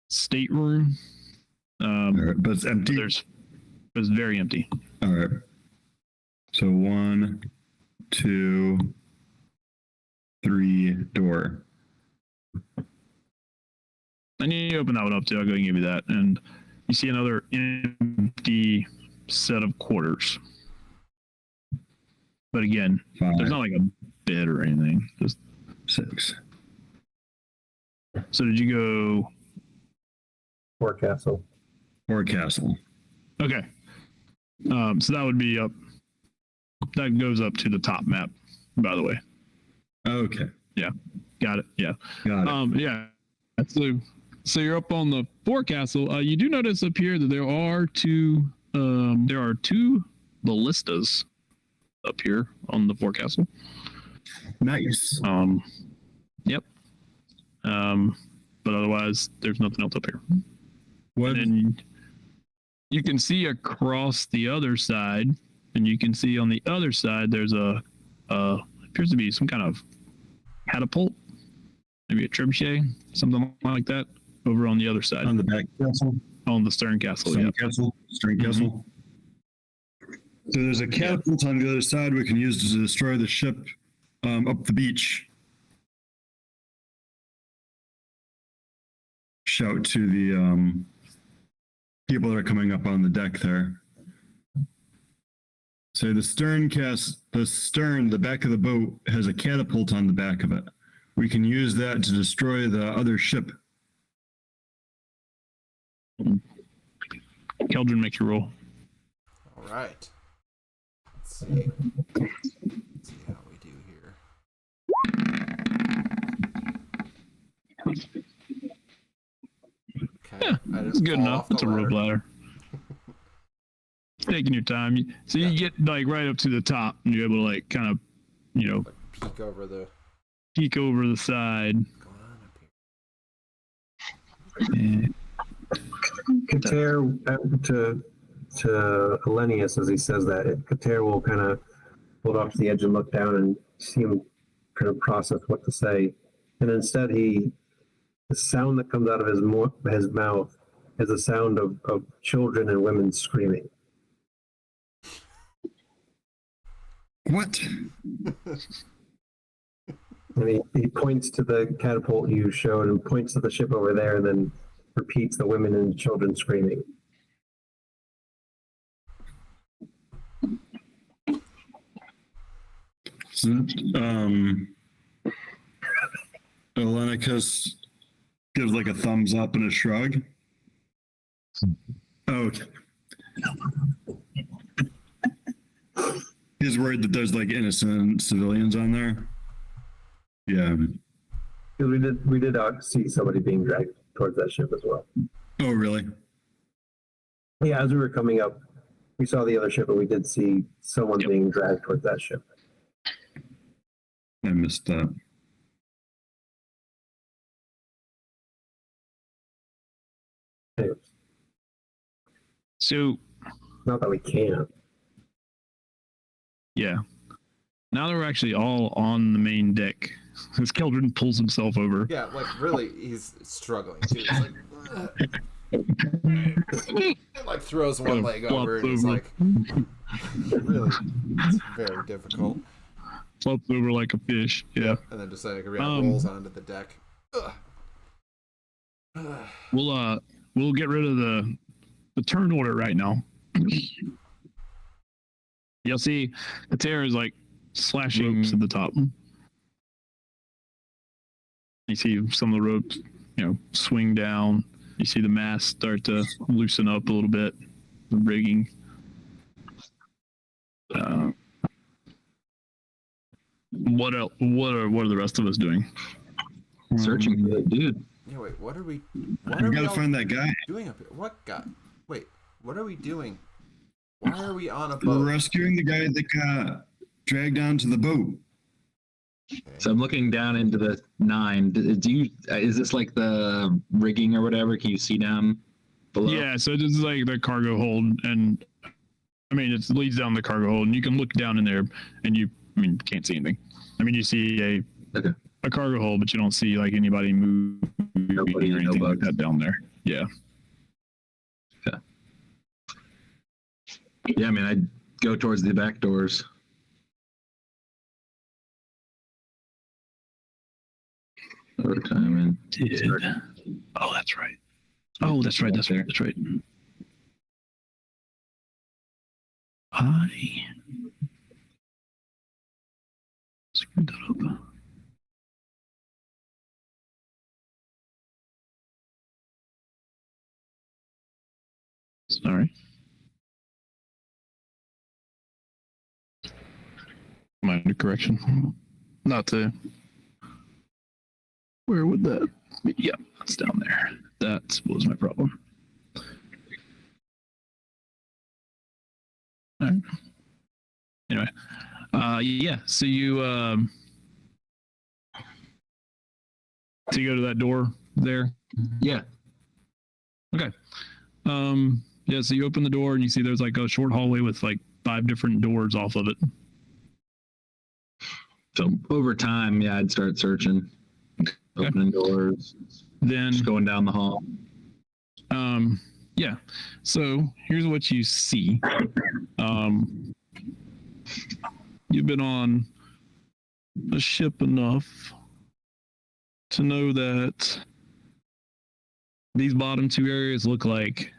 stateroom. All right, but it's empty. It's very empty. All right. So 1, 2, 3 door. And you open that one up too. I'll go and give you that. And you see another empty set of quarters. But again, 5, there's not like a bed or anything. Just 6, So did you go? Forecastle. Forecastle. Okay. So that would be up. That goes up to the top map, by the way. Okay. Yeah. Got it. Yeah. Got it. Yeah. So you're up on the forecastle. You do notice up here that there are two ballistas up here on the forecastle. Nice. Yep. But otherwise, there's nothing else up here. What? And then you can see across the other side, and you can see on the other side there's appears to be some kind of catapult, maybe a trebuchet, something like that, over on the other side. On the back castle? On the stern castle. Stern Yeah. castle? Stern castle? So there's a catapult on the other side we can use to destroy the ship up the beach. Shout to the people that are coming up on the deck there. Say the back of the boat has a catapult on the back of it. We can use that to destroy the other ship. Caeldryn, make your roll. All right. Let's see. Let's see how we do here. Okay. Yeah, I it's didn't good fall enough. off the It's a rope ladder. Taking your time. So you get like right up to the top, and you're able to like kind of, Like peek over the. peek over the side. What's going on up here? Cuttaire to Ollenius as he says that. Cuttaire will kind of hold off to the edge and look down and see him kind of process what to say. And instead, the sound that comes out of his mouth is the sound of children and women screaming. What? And he points to the catapult you showed and points to the ship over there and then repeats the women and children screaming. Ollenius gives like a thumbs up and a shrug. Okay. He's worried that there's like innocent civilians on there. Yeah. Because we did see somebody being dragged towards that ship as well. Oh, really? Yeah, as we were coming up, we saw the other ship, and we did see someone being dragged towards that ship. I missed that. Anyways, So not that we can't. yeah, now that we're actually all on the main deck, as Caeldryn pulls himself over. Yeah, like really, he's struggling too. It's like, it like throws one leg over, and he's like, really, it's very difficult. Flops over like a fish. Yeah. And then just like rolls onto the deck. We'll get rid of the turn order right now. You'll see Cuttaire is like slashing ropes at the top. You see some of the ropes, swing down. You see the mast start to loosen up a little bit. The rigging. What else? What are the rest of us doing? Searching for that dude. Yeah, wait, what are we We gotta all find that guy. doing up here? What guy? Wait, what are we doing? Why are we on a We're boat? rescuing the guy that got dragged onto the boat. So I'm looking down into the 9. Is this like the rigging or whatever? Can you see down below? Yeah, so this is like the cargo hold, and I mean it leads down the cargo hold, and you can look down in there, and you can't see anything. I mean you see a cargo hold, but you don't see like anybody moving or anything like that down there. Yeah. Okay. Yeah, I mean I'd go towards the back doors. Overtime and Oh, that's right. Oh, that's right. That's right. That's right. I screwed that up. Sorry. Minor correction. Not to. Where would that be? Yeah, it's down there. That was my problem. All right. Anyway, yeah. So you go to that door there. Yeah. Okay. Yeah. So you open the door and you see there's like a short hallway with like 5 different doors off of it. So over time, yeah, I'd start searching, opening doors, Then just going down the hall. yeah. So here's what you see. You've been on a ship enough to know that these bottom 2 areas look like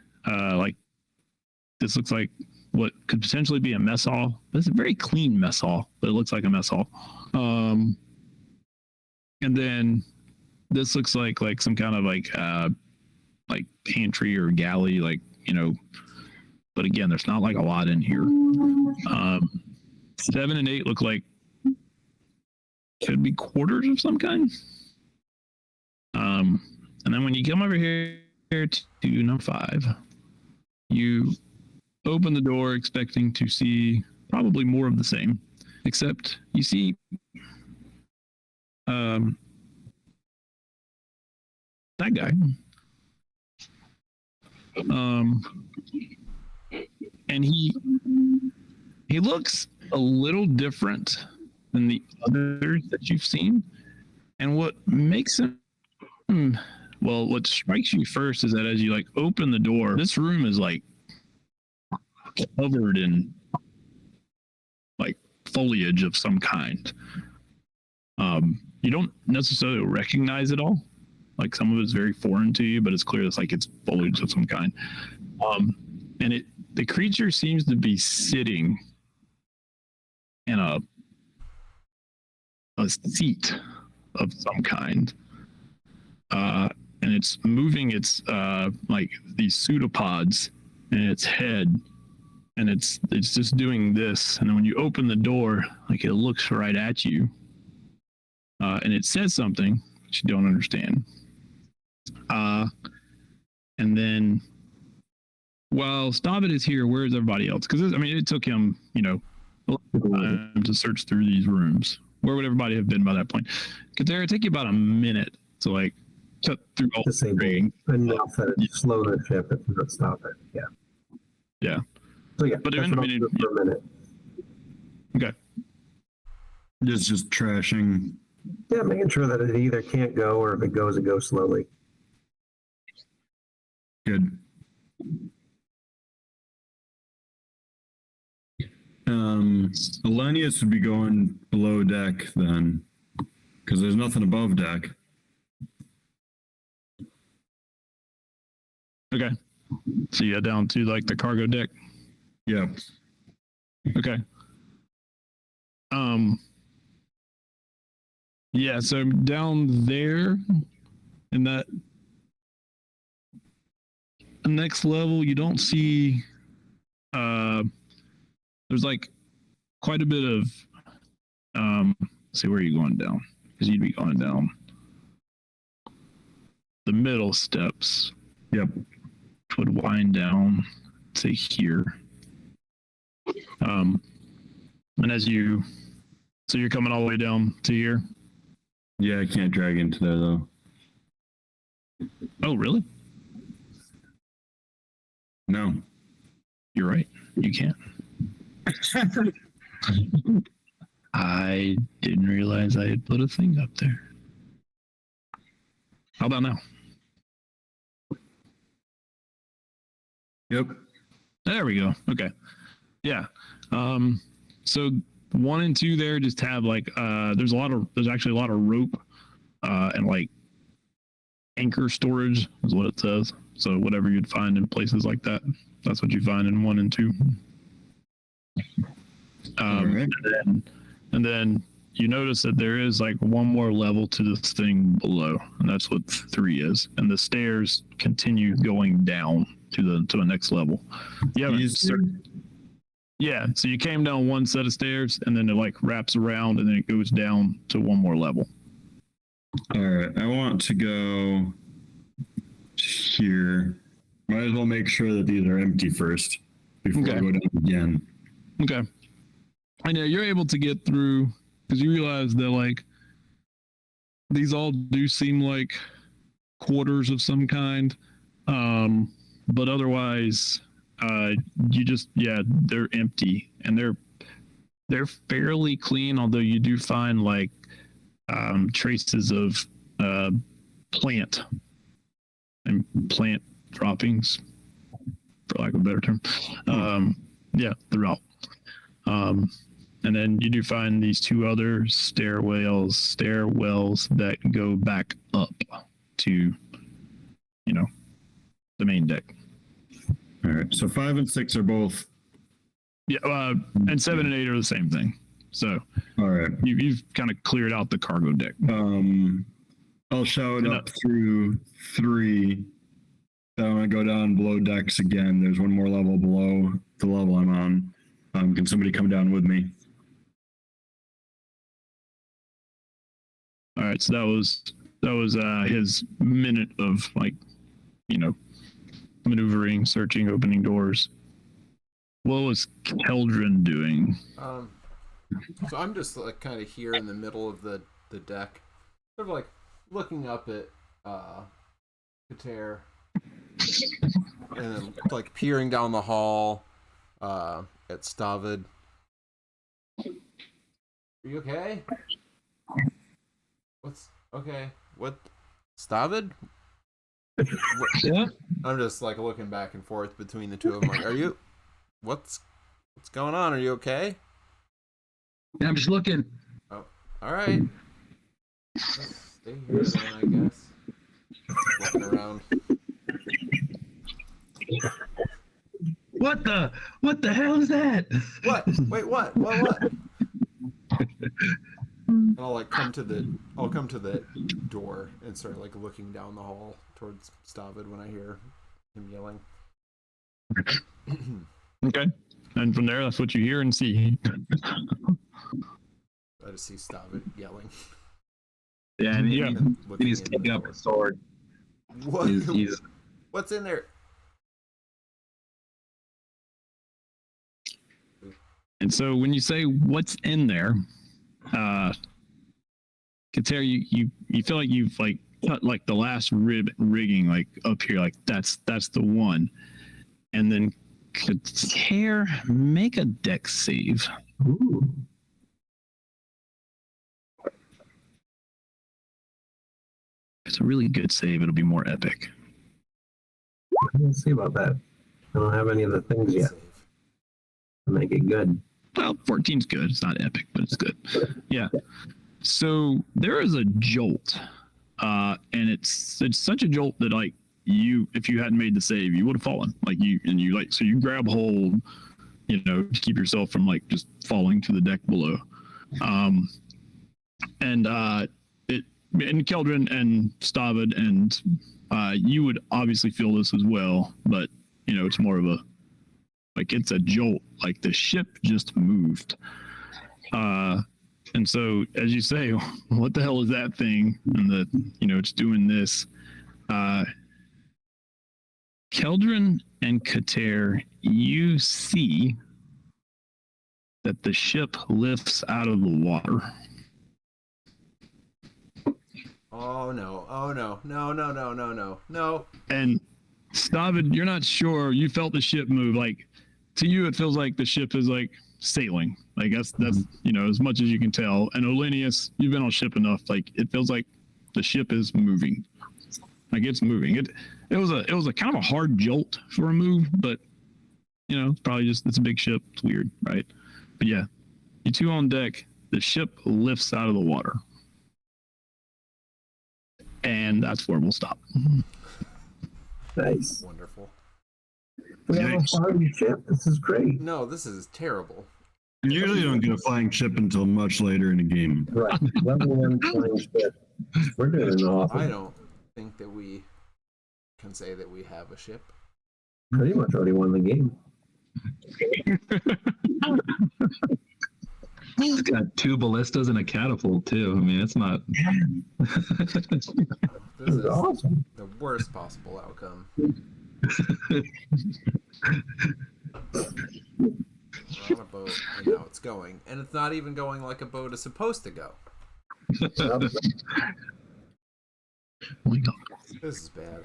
this looks like what could potentially be a mess hall. It's a very clean mess hall, but it looks like a mess hall. And then this looks like some kind of like pantry or galley, like, you know, but again, there's not like a lot in here. 7 and 8 look like could be quarters of some kind. And then when you come over here to number 5, you open the door expecting to see probably more of the same, except you see that guy. And he looks a little different than the others that you've seen. And what makes him, well, what strikes you first is that as you like open the door, this room is like covered in like foliage of some kind. You don't necessarily recognize it all. Like some of it's very foreign to you, but it's clear it's like it's foliage of some kind. And the creature seems to be sitting in a seat of some kind. And it's moving its like these pseudopods in its head, and it's just doing this. And then when you open the door, like it looks right at you, and it says something that you don't understand. And then while Stavud is here, where's everybody else? Because I mean, it took him, you know, a lot of time to search through these rooms. Where would everybody have been by that point? Cuttaire, it'd take you about a minute to like cut through all the ring. Enough that it slow the ship and not stop it. Yeah. Yeah. So yeah, but that's even what I'll do for a minute. Okay. Just trashing. Yeah, making sure that it either can't go, or if it goes slowly. Good. Ollenius would be going below deck then, because there's nothing above deck. Okay. So yeah, down to like the cargo deck. Yep. Okay. Yeah, so down there in that next level, you don't see there's like quite a bit of let's see, where are you going down? Because you'd be going down the middle steps. Yep. Which would wind down to here. And as you, so you're coming all the way down to here? Yeah, I can't drag into there though. Oh, really? No. You're right. You can't. I didn't realize I had put a thing up there. How about now? Yep. There we go. Okay. Yeah. So 1 and 2 there just have like there's actually a lot of rope and like anchor storage is what it says. So whatever you'd find in places like that, that's what you find in 1 and 2. Right. And then you notice that there is like one more level to this thing below, and that's what 3 is. And the stairs continue going down to the next level. Yeah, so you came down one set of stairs, and then it like wraps around, and then it goes down to one more level. All right, I want to go here. Might as well make sure that these are empty first before I go down again. Okay. I know you're able to get through because you realize that like these all do seem like quarters of some kind, but otherwise, you just they're empty and they're fairly clean. Although you do find like traces of plant droppings, for lack of a better term. Throughout. And then you do find these 2 other stairwells that go back up to, the main deck. All right. So 5 and 6 are both. Yeah. And 7 and 8 are the same thing. So. All right. You've kind of cleared out the cargo deck. I'll shout up through 3. Then I'm gonna go down below decks again. There's one more level below the level I'm on. Can somebody come down with me? All right, so that was his minute of like, maneuvering, searching, opening doors. What was Caeldryn doing? So I'm just like kind of here in the middle of the deck, sort of like looking up at Cuttaire, and then like peering down the hall at Stavud. Are you okay? What's okay? What, Stavud? Yeah. I'm just like looking back and forth between the two of them. Like, are you? What's going on? Are you okay? I'm just looking. Oh, all right. Let's stay here then, I guess. Looking around. What the hell is that? What? Wait, what? What? And I'll come to the door and start like looking down the hall towards Stavud when I hear him yelling. Okay. And from there, that's what you hear and see. I just see Stavud yelling. Yeah, and he's taking up his sword. What? He's What's in there? And so when you say what's in there, Cuttaire, you feel like you've like cut like the last rigging like up here, like that's the one. And then Cuttaire, make a dex save. Ooh. It's a really good save. It'll be more epic. We'll see about that. I don't have any of the things yet to make it good. Well, 14's good. It's not epic, but it's good. Yeah. So there is a jolt, and it's such a jolt that like if you hadn't made the save, you would have fallen. So you grab hold, to keep yourself from like just falling to the deck below. And Caeldryn and Stavud and you would obviously feel this as well, but it's more of it's a jolt, like the ship just moved. And so as you say, what the hell is that thing? And it's doing this. Caeldryn and Cuttaire, you see that the ship lifts out of the water. Oh no. No. And Stavud, you're not sure. You felt the ship move. Like, to you, it feels like the ship is like sailing. Like that's as much as you can tell. And Ollenius, you've been on ship enough. Like it feels like the ship is moving. Like it's moving. It was a kind of a hard jolt for a move, but it's probably just it's a big ship. It's weird, right? But yeah, you two on deck. The ship lifts out of the water. And that's where we'll stop. Nice. Wonderful. We have a farm ship. This is great. No, this is terrible. You usually don't get a flying ship until much later in the game. Right. Level 1 flying ship. We're doing awesome. I don't think that we can say that we have a ship. Pretty much already won the game. It's got 2 ballistas and a catapult too. I mean, it's not. This This is awesome. the worst possible outcome. We're on a boat, and now it's going. And it's not even going like a boat is supposed to go. Oh my God. This is bad.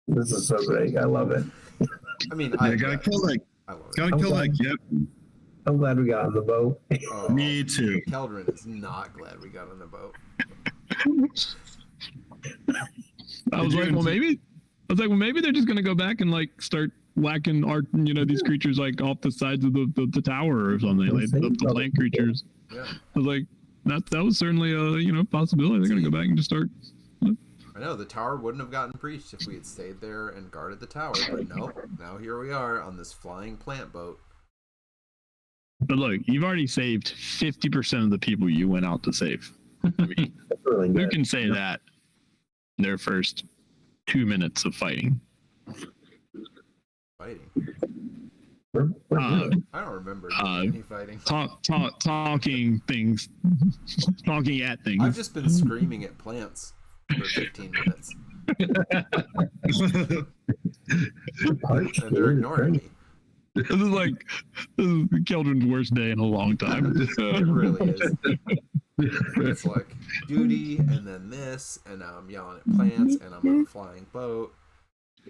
This is so great. I love it. I mean, Yeah, gotta kill that. I love it. Gotta kill that. Yep. I'm glad we got on the boat. Oh, Me too. Caeldryn is not glad we got on the boat. I was like, well, maybe they're just gonna go back and like start whacking these creatures like off the sides of the tower or something, like the land creatures. Yeah. I was like, that was certainly a possibility. They're gonna go back and just start. I know, the tower wouldn't have gotten breached if we had stayed there and guarded the tower, but no, now here we are on this flying plant boat. But look, you've already saved 50% of the people you went out to save. I mean, That's really who good. can say that in their first 2 minutes of fighting? Fighting. We're good. I don't remember any fighting. Talking things, talking at things. I've just been screaming at plants for 15 minutes, Punch, and they're ignoring me. This is Caeldryn's worst day in a long time. It really is. It's like duty, and then this, and now I'm yelling at plants, and I'm on a flying boat.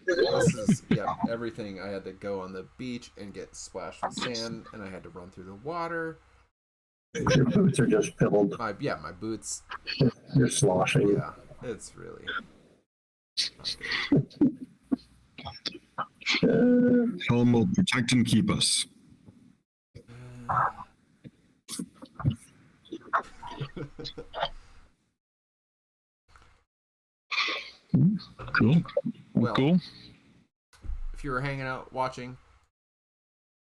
This is, everything. I had to go on the beach and get splashed with sand, and I had to run through the water. Your boots are just filled. My boots. You're sloshing. Yeah, it's really. Helm will protect and keep us. Cool. Well, Cool. if you were hanging out watching,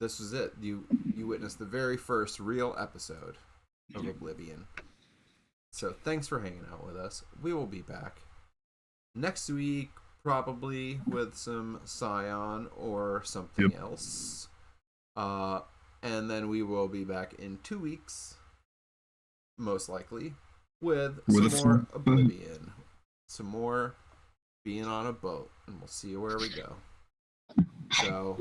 this was it. You witnessed the very first real episode of Oblivion. So thanks for hanging out with us. We will be back next week, probably with some Scion or something else. And then we will be back in 2 weeks, most likely, with some more Oblivion. Some more being on a boat, and we'll see where we go. So,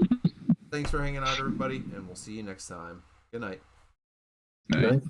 thanks for hanging out, everybody, and we'll see you next time. Good night. All right. Right?